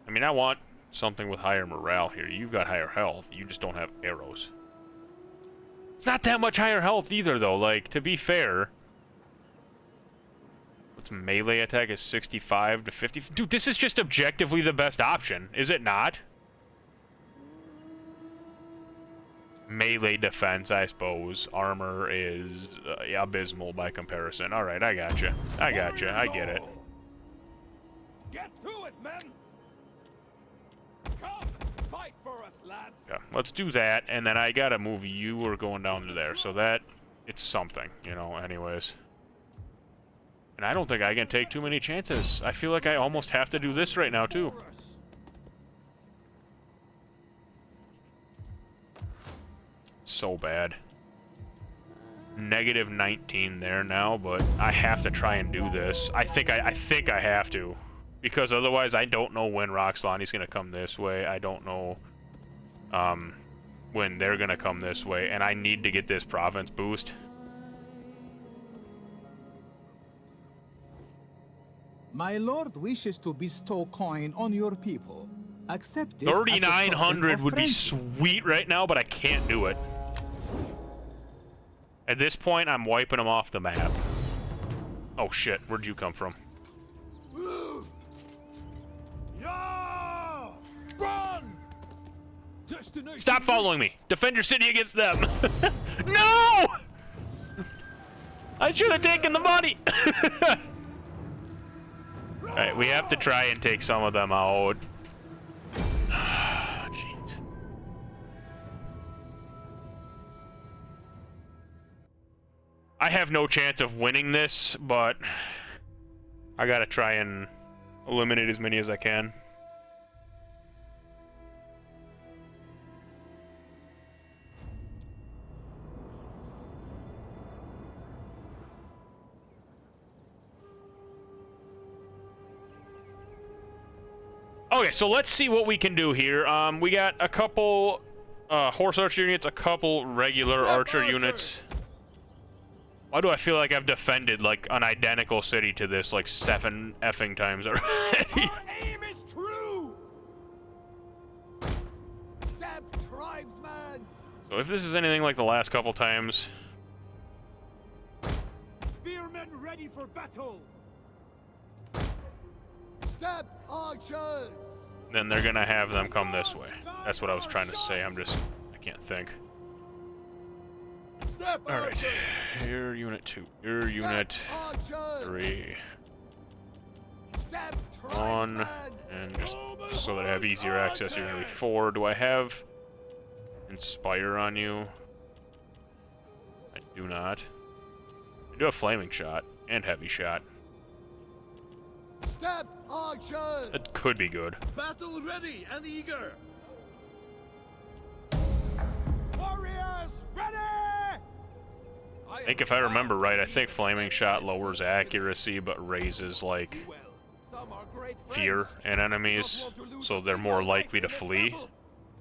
I mean, I want something with higher morale here. You've got higher health. You just don't have arrows. It's not that much higher health either, though. Like, to be fair... What's melee attack is 65 to 50? Dude, this is just objectively the best option, is it not? Melee defense, I suppose. Armor is abysmal by comparison. Alright, I gotcha. I gotcha. I get it. Get to it, men. Come, fight for us, lads. Yeah, let's do that, and then I gotta move you or going down to there, so that it's something, you know, anyways. And I don't think I can take too many chances. I feel like I almost have to do this right now, too. So bad. -19 there now, but I have to try and do this. I think I have to. Because otherwise I don't know when Roxolani's gonna come this way. I don't know when they're gonna come this way, and I need to get this province boost. My lord wishes to bestow coin on your people. Accept it. 3,900 would be sweet right now, but I can't do it. At this point, I'm wiping them off the map. Oh shit, where'd you come from? Run! Destination Stop following me! Defend your city against them! No! I should have taken the money! Alright, we have to try and take some of them out. Jeez. I have no chance of winning this, but I gotta try and eliminate as many as I can. Okay, so let's see what we can do here. We got a couple horse archer units, a couple regular archer units. Why do I feel like I've defended like an identical city to this like 7 effing times already? Our aim is true. Step, tribesman! So if this is anything like the last couple times, Spearmen ready for battle. Step, archers! then they're gonna have them come this way. That's what I was trying to say. I can't think. Step, All right, archers! your unit 2, your unit Archers! 3, Step, 1, tribesman! and just so that I have easier access, you're gonna be 4. Do I have Inspire on you? I do not. I do have Flaming Shot and Heavy Shot. Step, archers! That could be good. Battle ready and eager. Warriors ready. I think if I remember right, I think Flaming Shot lowers accuracy but raises like Some are great fear friends. in enemies, so they're more likely to flee.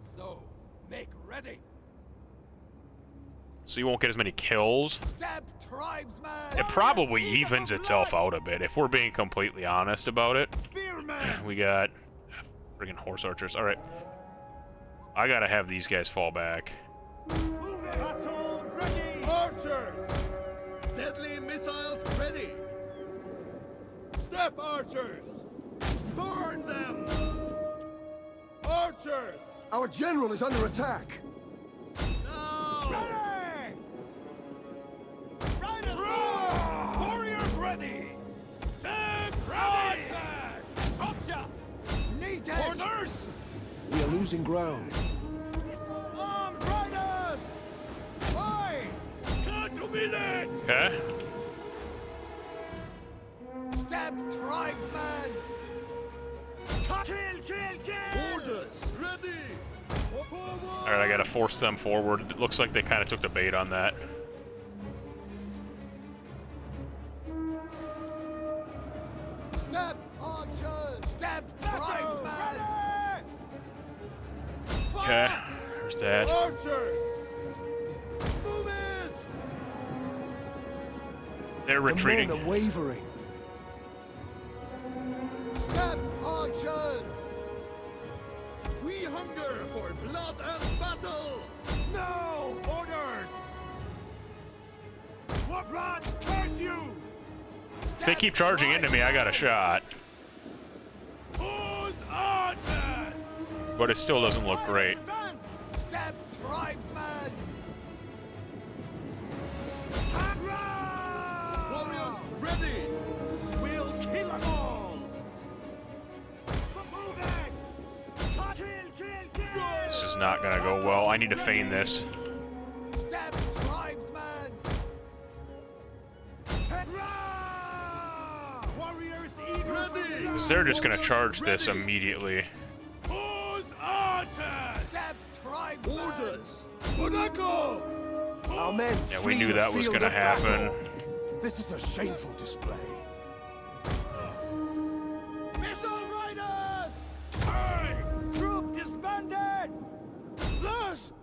So, make ready. So you won't get as many kills. Step, tribesman! It probably evens itself out a bit, if we're being completely honest about it. Spearmen. We got friggin' horse archers. Alright. I gotta have these guys fall back. Battle ready. Archers. Deadly missiles ready. Step archers. Burn them. Archers. Our general is under attack! Now. Ready. Riders. Warriors ready. Step ready. Gotcha. Need Corners. We are losing ground. Armed riders. Aye. Got to be led. Okay. Step, tribesman! Kill. Orders ready. Alright, I gotta force them forward. It looks like they kind of took the bait on that. Step, archers! Step, tribesman! Okay. There's that. Archers. Move it. They're retreating. The men are wavering. Step, archers! We hunger for blood and battle. No orders. What rod curse you? If they keep charging into me, I got a shot. Whose archers? But it still doesn't look great. Step, tribesman! Warriors ready. We'll kill them all. Move it. Kill. This is not gonna go well. I need to feign this. Step, tribesman! Warriors eager. Ready. Because they're just gonna charge this immediately. Whose archers? Step, tribesman! Orders. Monaco. Our men Yeah, we flee knew the that was field gonna of battle. happen. This is a shameful display. Missile riders. Aye. Group disbanded. Loose.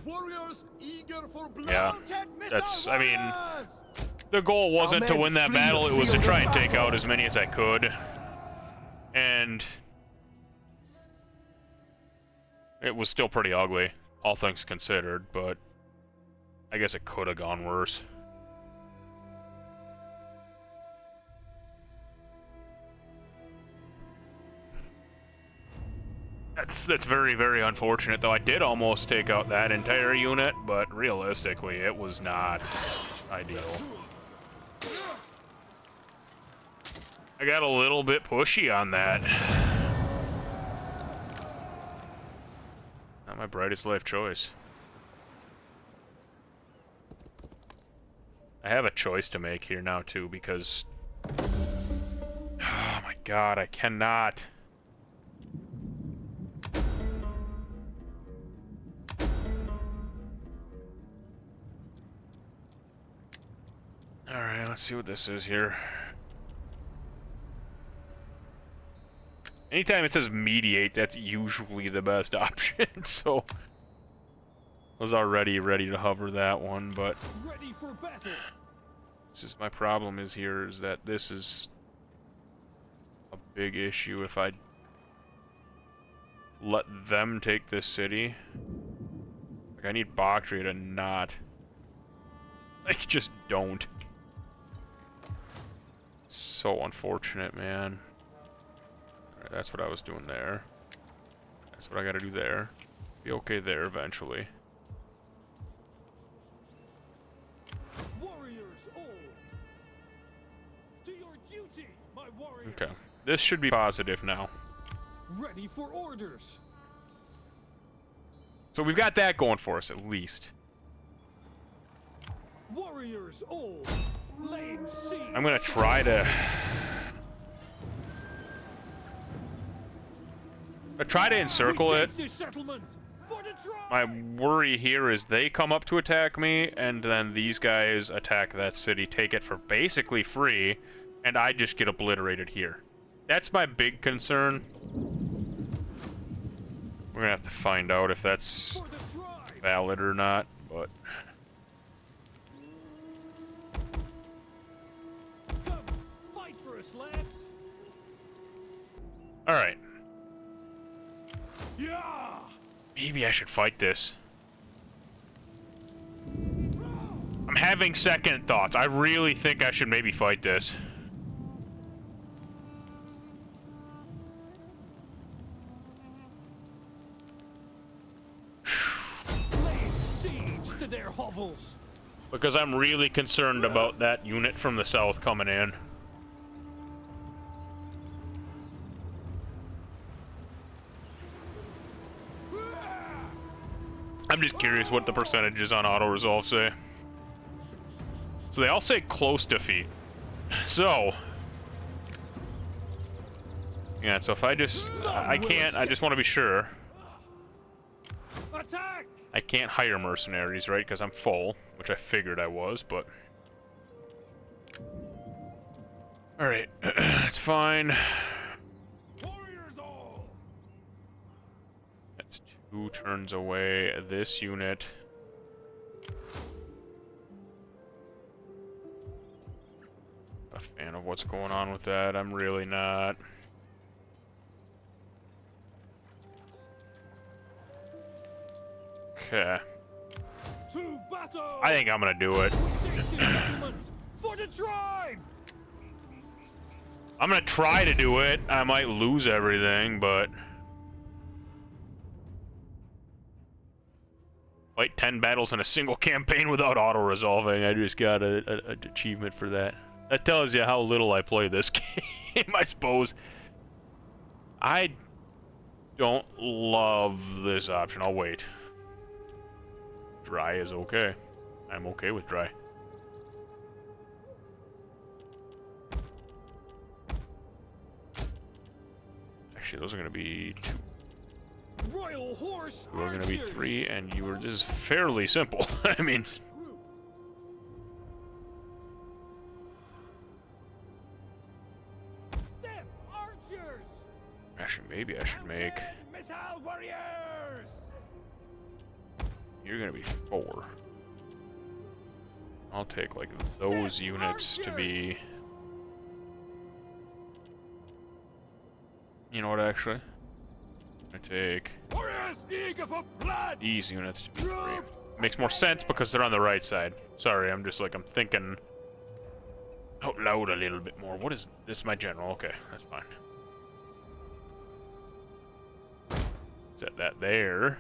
Warriors eager for blood. Yeah, that's, I mean, the goal wasn't to men win that flee battle, the it was to field try of and take battle. out as many as I could. And it was still pretty ugly, all things considered, but I guess it could have gone worse. That's very, very unfortunate, though. I did almost take out that entire unit, but realistically, it was not ideal. I got a little bit pushy on that. Not my brightest life choice. I have a choice to make here now, too, because... Oh my god, I cannot... Alright, let's see what this is here. Anytime it says mediate, that's usually the best option, so... I was already ready to hover that one, but... Ready for battle. This is my problem is here, is that this is... a big issue if I... let them take this city. Like, I need Bactria to not... Like, just don't. So unfortunate, man. Alright, that's what I was doing there. That's what I gotta do there. Be okay there eventually. Warriors all. To your duty, my warriors. Okay. This should be positive now. Ready for orders. So we've got that going for us, at least. Warriors all. Laying siege. I'm gonna try to... encircle it. Take this settlement for the tribe. My worry here is they come up to attack me, and then these guys attack that city, take it for basically free, and I just get obliterated here. That's my big concern. We're gonna have to find out if that's For the tribe. valid or not, but... Come, fight for us, lads. Alright. Yeah. Maybe I should fight this. I'm having second thoughts. I really think I should maybe fight this. Laying siege to their hovels. Because I'm really concerned about that unit from the south coming in. I'm just curious what the percentages on auto-resolve say. So they all say close defeat. So... yeah, so if I just... I can't, I just want to be sure. Attack. I can't hire mercenaries, right? Because I'm full, which I figured I was, but... Alright, that's fine. Warriors all. That's 2 turns away. This unit... a fan of what's going on with that. I'm really not. Okay. To battle. I think I'm gonna do it. Take this settlement for the tribe. I'm gonna try to do it. I might lose everything, but... fight 10 battles in a single campaign without auto-resolving. I just got an achievement for that. That tells you how little I play this game, I suppose. I don't love this option. I'll wait. Dry is okay. I'm okay with dry. Actually, those are going to be 2. Royal horse. We're going to be archers. 3, and you were... this is fairly simple. I mean... Step archers. actually, maybe I should make... Missile warriors. you're going to be 4. I'll take, like, those units to be... you know what, actually? I take Warriors eager for blood. these units to be 3. Makes more sense because they're on the right side. Sorry, I'm just like, I'm thinking out loud a little bit more. What is this? My general. Okay, that's fine. Set that there.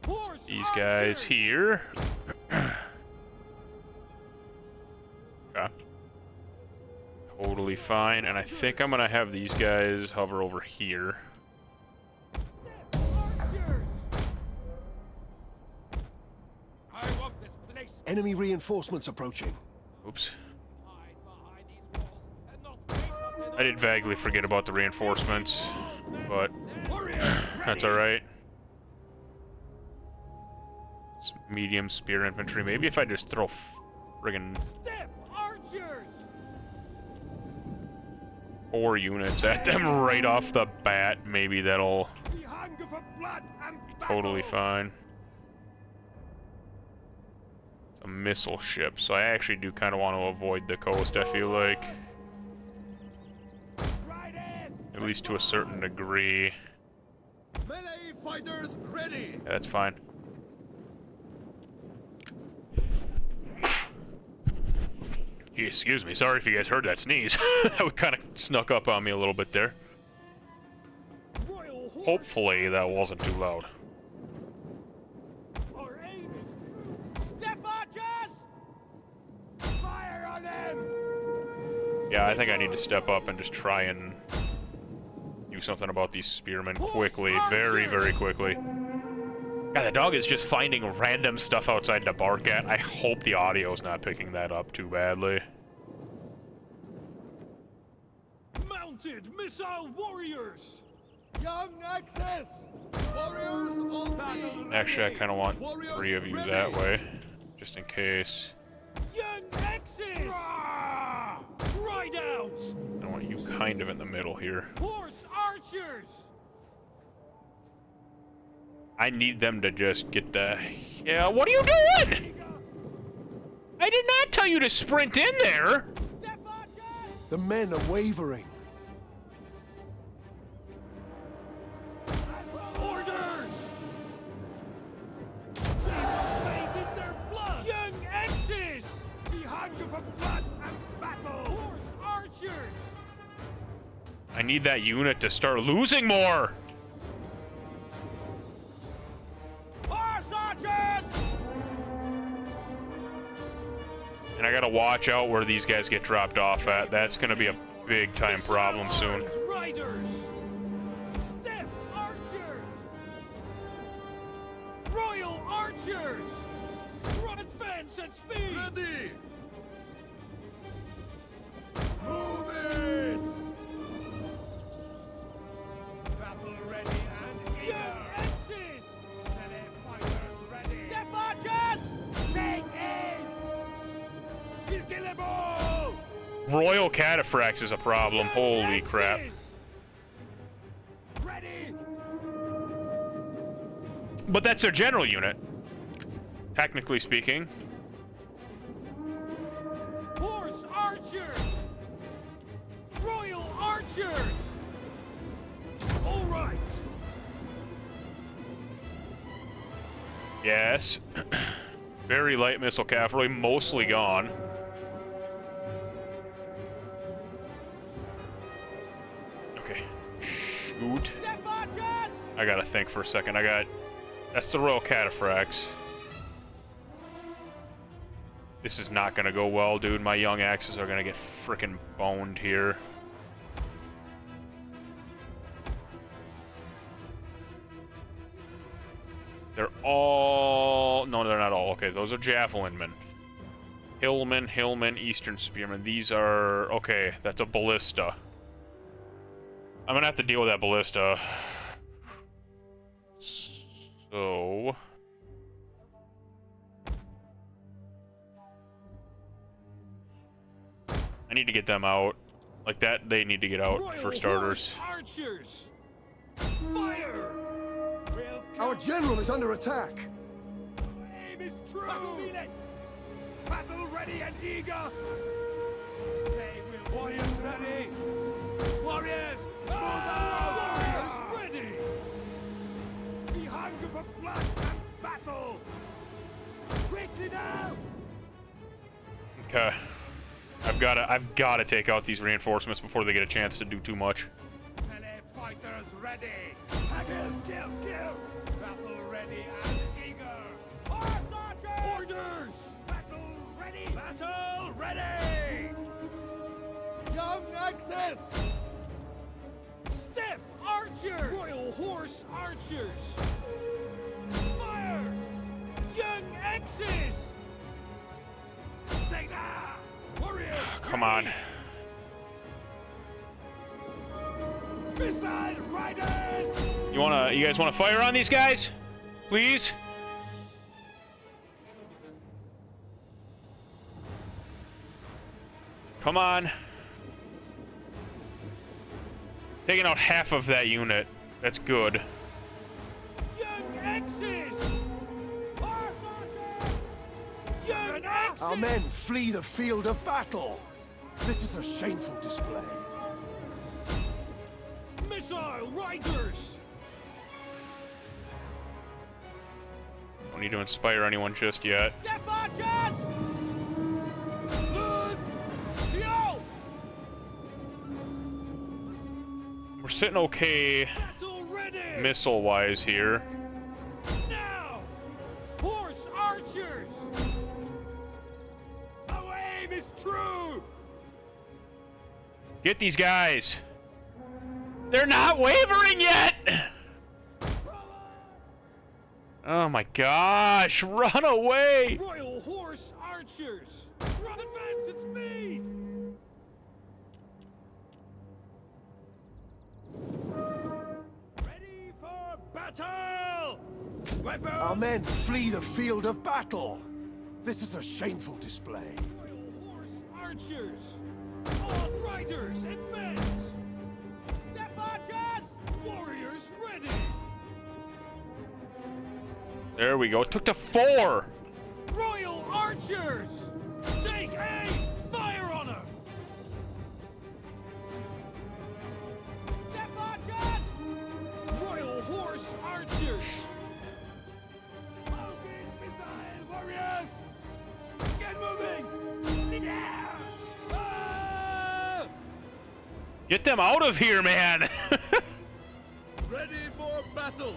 Horse These guys archers. here. Okay. Totally fine, and I think I'm gonna have these guys hover over here. Step archers. I want this place. Enemy reinforcements approaching. Oops. Hide behind these walls and not face us in I did vaguely forget about the reinforcements, but that's alright. Medium spear infantry. Maybe if I just throw friggin' Step archers. 4 units at them right off the bat. Maybe that'll The hunger for blood and be totally fine. It's a missile ship, so I actually do kind of want to avoid the coast, I feel like. At least to a certain degree. Melee fighters ready. Yeah, that's fine. Gee, excuse me. Sorry if you guys heard that sneeze. That kind of snuck up on me a little bit there. Royal horse. Hopefully that wasn't too loud. Our aim is true. Step archers! Fire on them! Yeah, I think I need to step up and just try and do something about these spearmen quickly. Very, very quickly. Yeah, the dog is just finding random stuff outside to bark at. I hope the audio's not picking that up too badly. Mounted missile warriors! Young access. Warriors on battle. Actually, I kind of want 3 of you that way, just in case. Young axes! Ride out! I want you kind of in the middle here. Horse archers! I need them to just get the... Yeah, what are you doing? I did not tell you to sprint in there. Step archers! The men are wavering. Orders! They will bathe in their blood! Young axes! The hunger for blood and battle! Horse archers! I need that unit to start losing more. Horse archers! And I gotta watch out where these guys get dropped off at. That's gonna be a big time problem soon. Riders! Step archers! Royal archers! Run advance at speed! Ready. Move it. Battle ready and Young eager. axes! Melee fighters ready. Step archers! Take aim! Killable. Royal Cataphracts is a problem. Holy crap. Ready! But that's their general unit, technically speaking. Horse archers! Royal archers! All right! Yes. Very light missile cavalry, mostly gone. Okay. Shoot. Step archers! I gotta think for a second. That's the Royal Cataphracts. This is not gonna go well, dude. My young axes are gonna get frickin' boned here. They're all... No, they're not all. Okay, those are javelinmen. Hillmen, Eastern Spearmen. These are... Okay, that's a ballista. I'm gonna have to deal with that ballista. So... I need to get them out. Like that, they need to get out Royal for starters. horse archers! Fire! Our general is under attack. Aim is true! Battle ready and eager! They will Warriors ready. Warriors, move Ah! Warriors ready! The hunger for blood and battle! Quickly now! Okay. I've gotta take out these reinforcements before they get a chance to do too much. Melee fighters ready. Kill. Battle ready and eager. Horse archers! Orders! Battle ready! Battle ready. Young access. Step archers! Royal horse archers! Fire! Young axes! Take that! Warriors! Come on. Missile riders! You guys wanna fire on these guys? Please? Come on. Taking out half of that unit. That's good. Young Axis! Horse archers! Young Axis! Our men flee the field of battle. This is a shameful display. Missile riders! Don't need to inspire anyone just yet. Step archers! Lose! Yo! We're sitting okay Battle ready! missile-wise here. Now! Horse archers! Our aim is true! Get these guys. They're not wavering yet. Oh my gosh, run away. Royal Horse Archers! Run advance at speed! Ready for battle! Weapons! Our men flee the field of battle. This is a shameful display. Royal Horse Archers! On riders, advance! Step archers! Warriors ready! There we go. It took to 4. Royal Archers! Take aim! Fire on them! Step archers! Royal Horse Archers! Mounted missile warriors! Get moving! Yeah! Ah! Get them out of here, man. Ready for battle!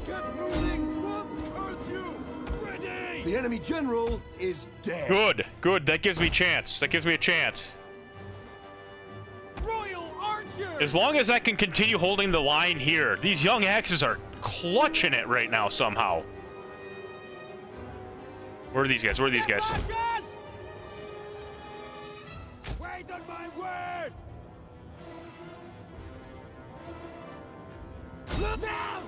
Get moving! What curse you! Ready! The enemy general is dead. Good, good. That gives me chance. That gives me a chance. Royal Archers! As long as I can continue holding the line here. These young axes are clutching it right now somehow. Where are these guys? Where are these guys? Archers! Wait on my word! Look now!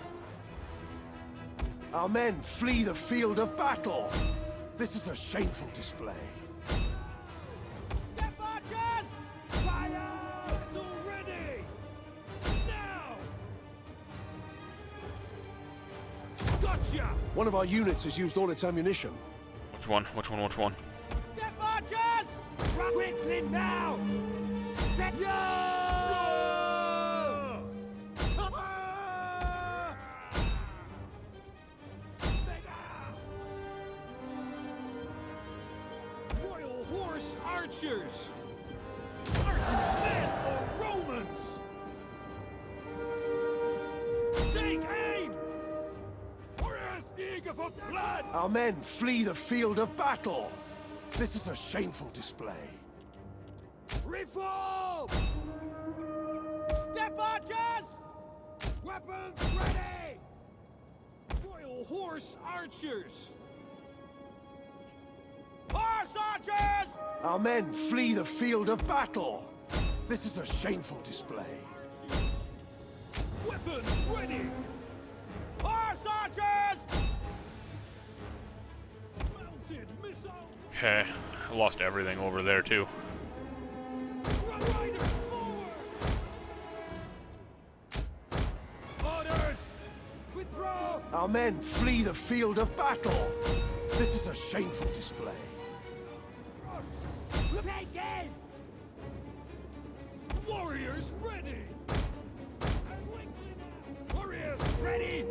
Our men flee the field of battle. This is a shameful display. Step archers! Fire! Battle ready! Now! Gotcha! One of our units has used all its ammunition. Which one? Which one? Which one? Step archers! Quickly now! Step Royal Horse Archers! Are you men or Romans? Take aim! Warriors eager for blood! Our men flee the field of battle. This is a shameful display. Reform! Step archers! Weapons ready! Royal Horse Archers! Horse Archers! Our men flee the field of battle. This is a shameful display. Weapons ready! Horse Archers! Mounted missile! Okay, I lost everything over there too. Riders forward! Orders! Withdraw! Our men flee the field of battle. This is a shameful display. Take aim! Warriors ready! Warriors ready!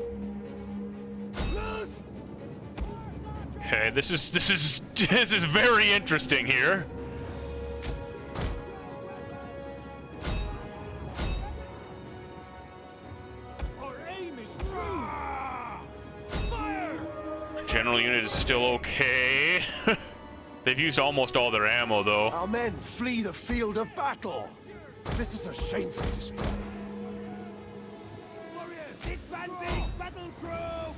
Lose! Okay, this is very interesting here. Our aim is true! Fire! General unit is still okay. They've used almost all their ammo though. Our men flee the field of battle. This is a shameful display. Warriors, advancing battle group!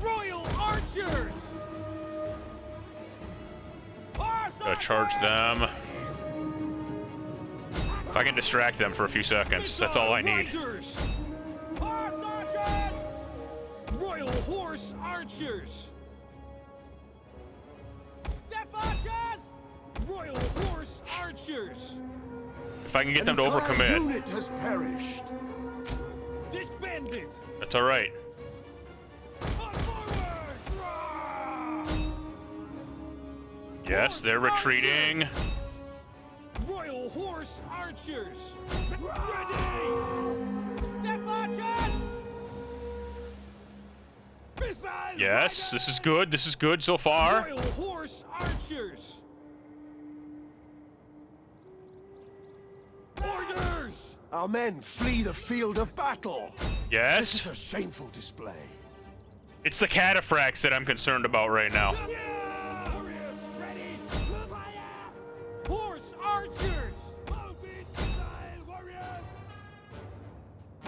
Royal Archers! Gotta charge them. If I can distract them for a few seconds, that's all I need. Riders! Horse Archers! Royal Horse Archers! Step Archers! Royal Horse Archers! If I can get them to An entire overcommit. unit has perished. Disband it! That's alright. On forward! Rah! Yes, they're Horse retreating. archers! Royal Horse Archers! Ready! Step archers! Missile Yes, riders! this is good. This is good so far. Royal Horse Archers! Orders! Our men flee the field of battle. This Yes. is a shameful display. It's the cataphracts that I'm concerned about right now. Yeah! Warriors ready! Fire! Horse Archers! Mounted missile warriors!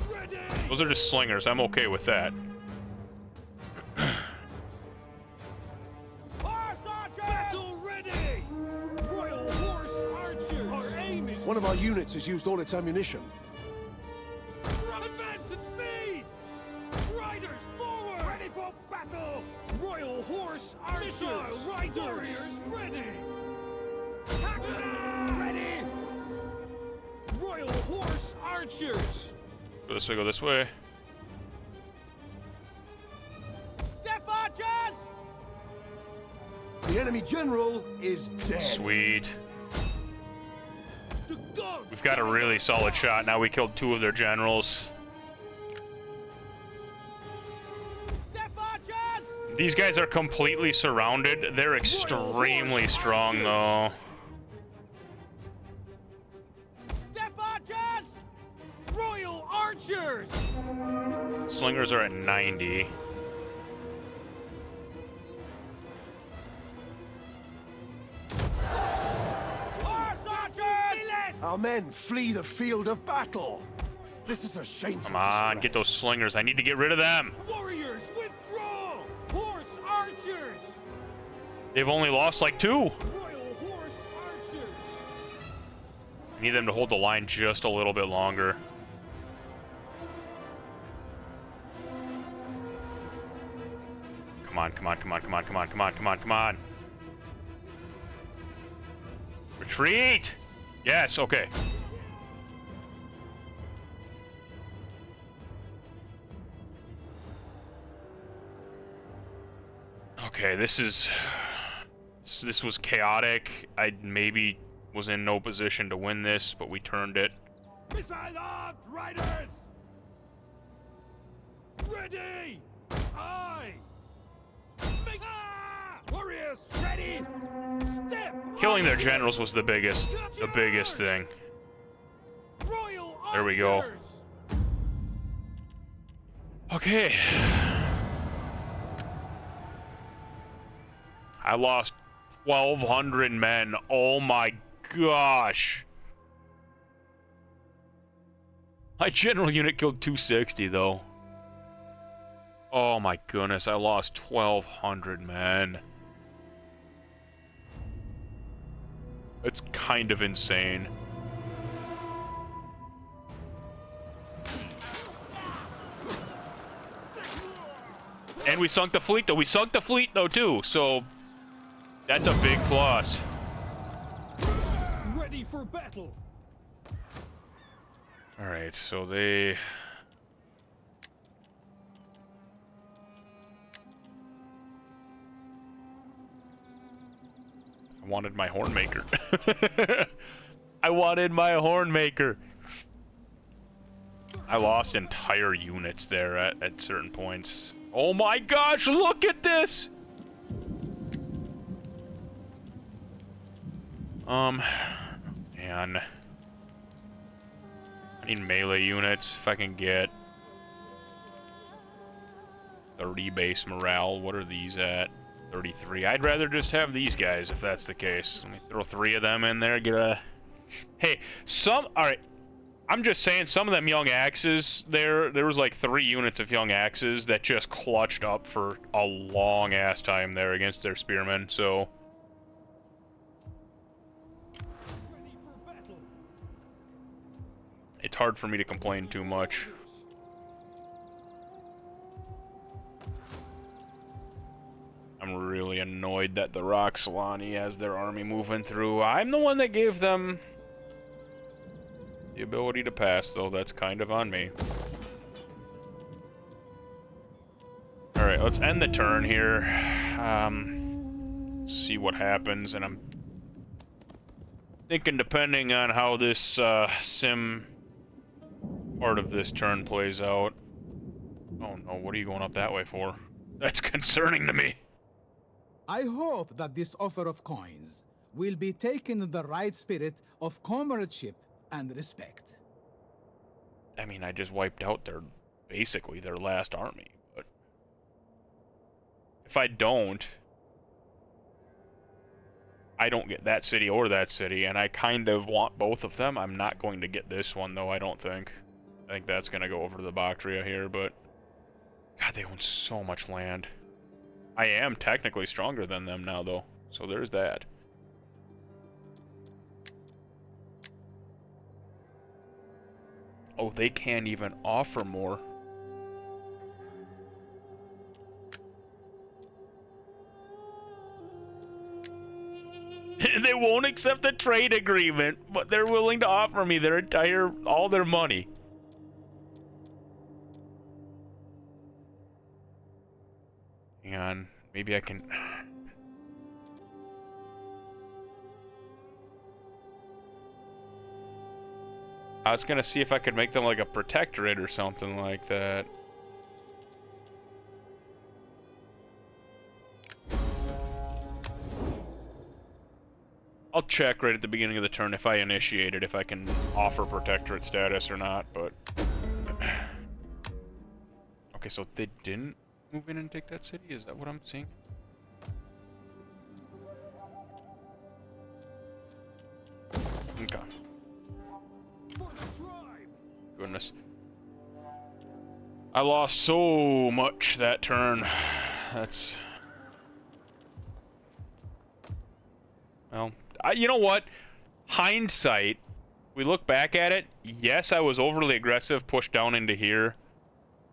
Ready! Those are just slingers. I'm okay with that. Horse Archers! Battle ready! Royal Horse Archers! Our aim is One of our units has used all its ammunition. advance at speed! Riders forward! Ready for battle! Royal Horse Archers! Missile riders! Warriors ready! Ready! Royal Horse Archers! Go this way, go this way. Step archers! The enemy general is dead. Sweet. The gods! We've got a really solid shot. Now we killed 2 of their generals. Step archers! These guys are completely surrounded. They're extremely strong, though. Step archers! Royal Archers! Slingers are at 90. Horse Archers! Our men flee the field of battle. This is a shameful Come on, display. get those slingers. I need to get rid of them. Warriors, withdraw! Horse Archers! They've only lost like 2. Royal Horse Archers! I need them to hold the line just a little bit longer. Come on, come on, come on, come on, come on, come on, come on, come on. Retreat! Yes, okay. Okay, this was chaotic. I maybe was in no position to win this, but we turned it. Missile armed riders! Ready! Aye! Warriors, ready! Step! Killing their generals was the biggest thing. Royal There we go. Archers! Okay. I lost 1,200 men. Oh my gosh. My general unit killed 260 though. Oh my goodness, I lost 1,200 men. It's kind of insane. And we sunk the fleet though. We sunk the fleet though too, so that's a big plus. Ready for battle! Alright, so they... I wanted my hornmaker. I wanted my hornmaker. I lost entire units there at certain points. Oh my gosh, look at this! Man. I need melee units if I can get 30 base morale. What are these at? 33. I'd rather just have these guys if that's the case. Let me throw 3 of them in there. Get a... Hey, alright. I'm just saying, some of them young axes there was like 3 units of young axes that just clutched up for a long ass time there against their spearmen, so... Ready for battle! It's hard for me to complain too much. I'm really annoyed that the Roxolani has their army moving through. I'm the one that gave them the ability to pass, though. That's kind of on me. Alright, let's end the turn here. See what happens, and I'm thinking depending on how this sim part of this turn plays out. Oh no, what are you going up that way for? That's concerning to me. I hope that this offer of coins will be taken in the right spirit of comradeship and respect. I mean, I just wiped out basically their last army, but if I don't get that city or that city, and I kind of want both of them. I'm not going to get this one, though, I don't think. I think that's going to go over to the Bactria here, but God, they own so much land. I am technically stronger than them now, though, so there's that. Oh, they can't even offer more. They won't accept the trade agreement, but they're willing to offer me all their money. Hang on, maybe I can... I was gonna see if I could make them like a protectorate or something like that. I'll check right at the beginning of the turn if I initiate it, if I can offer protectorate status or not, but... Okay, so they didn't move in and take that city? Is that what I'm seeing? Okay. For the tribe. Goodness. I lost so much that turn. That's... Well... you know what? Hindsight, we look back at it, yes, I was overly aggressive, pushed down into here.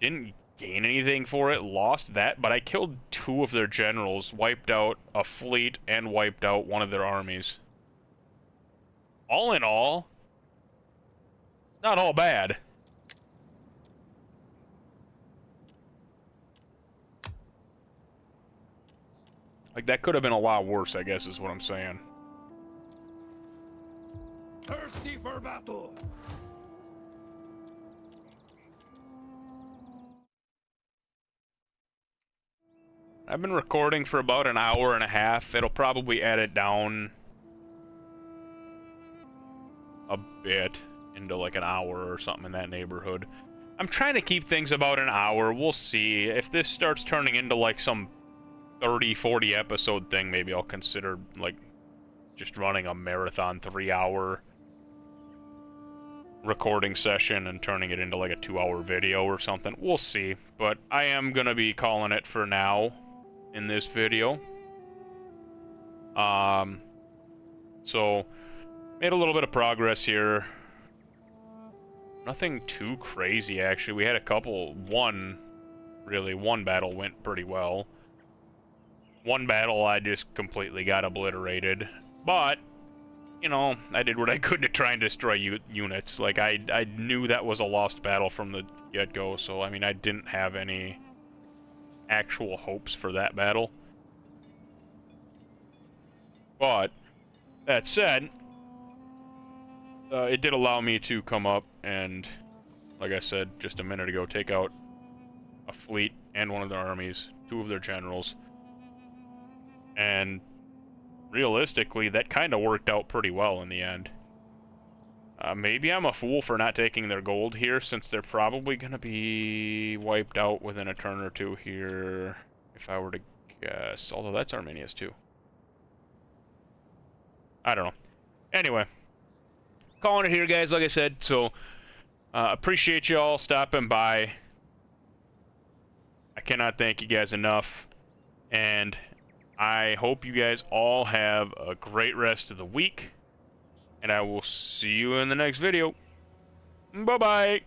Didn't gain anything for it, lost that, but I killed 2 of their generals, wiped out a fleet, and wiped out one of their armies. All in all, it's not all bad. Like, that could have been a lot worse, I guess, is what I'm saying. Thirsty for battle. I've been recording for about an hour and a half. It'll probably edit down a bit into like an hour or something in that neighborhood. I'm trying to keep things about an hour. We'll see. If this starts turning into like some 30, 40 episode thing, maybe I'll consider like just running a marathon 3-hour recording session and turning it into like a 2-hour video or something. We'll see, but I am gonna be calling it for now in this video. So made a little bit of progress here. Nothing too crazy, actually. We had a couple, one battle went pretty well. One battle I just completely got obliterated, but you know, I did what I could to try and destroy units. Like, I knew that was a lost battle from the get-go, so, I mean, I didn't have any actual hopes for that battle. But, that said, it did allow me to come up and, like I said just a minute ago, take out a fleet and one of their armies, 2 of their generals. And realistically, that kind of worked out pretty well in the end. Maybe I'm a fool for not taking their gold here, since they're probably going to be wiped out within a turn or 2 here, if I were to guess. Although that's Armenia's too. I don't know. Anyway, calling it here, guys, like I said. So, appreciate you all stopping by. I cannot thank you guys enough. And I hope you guys all have a great rest of the week, and I will see you in the next video. Bye-bye!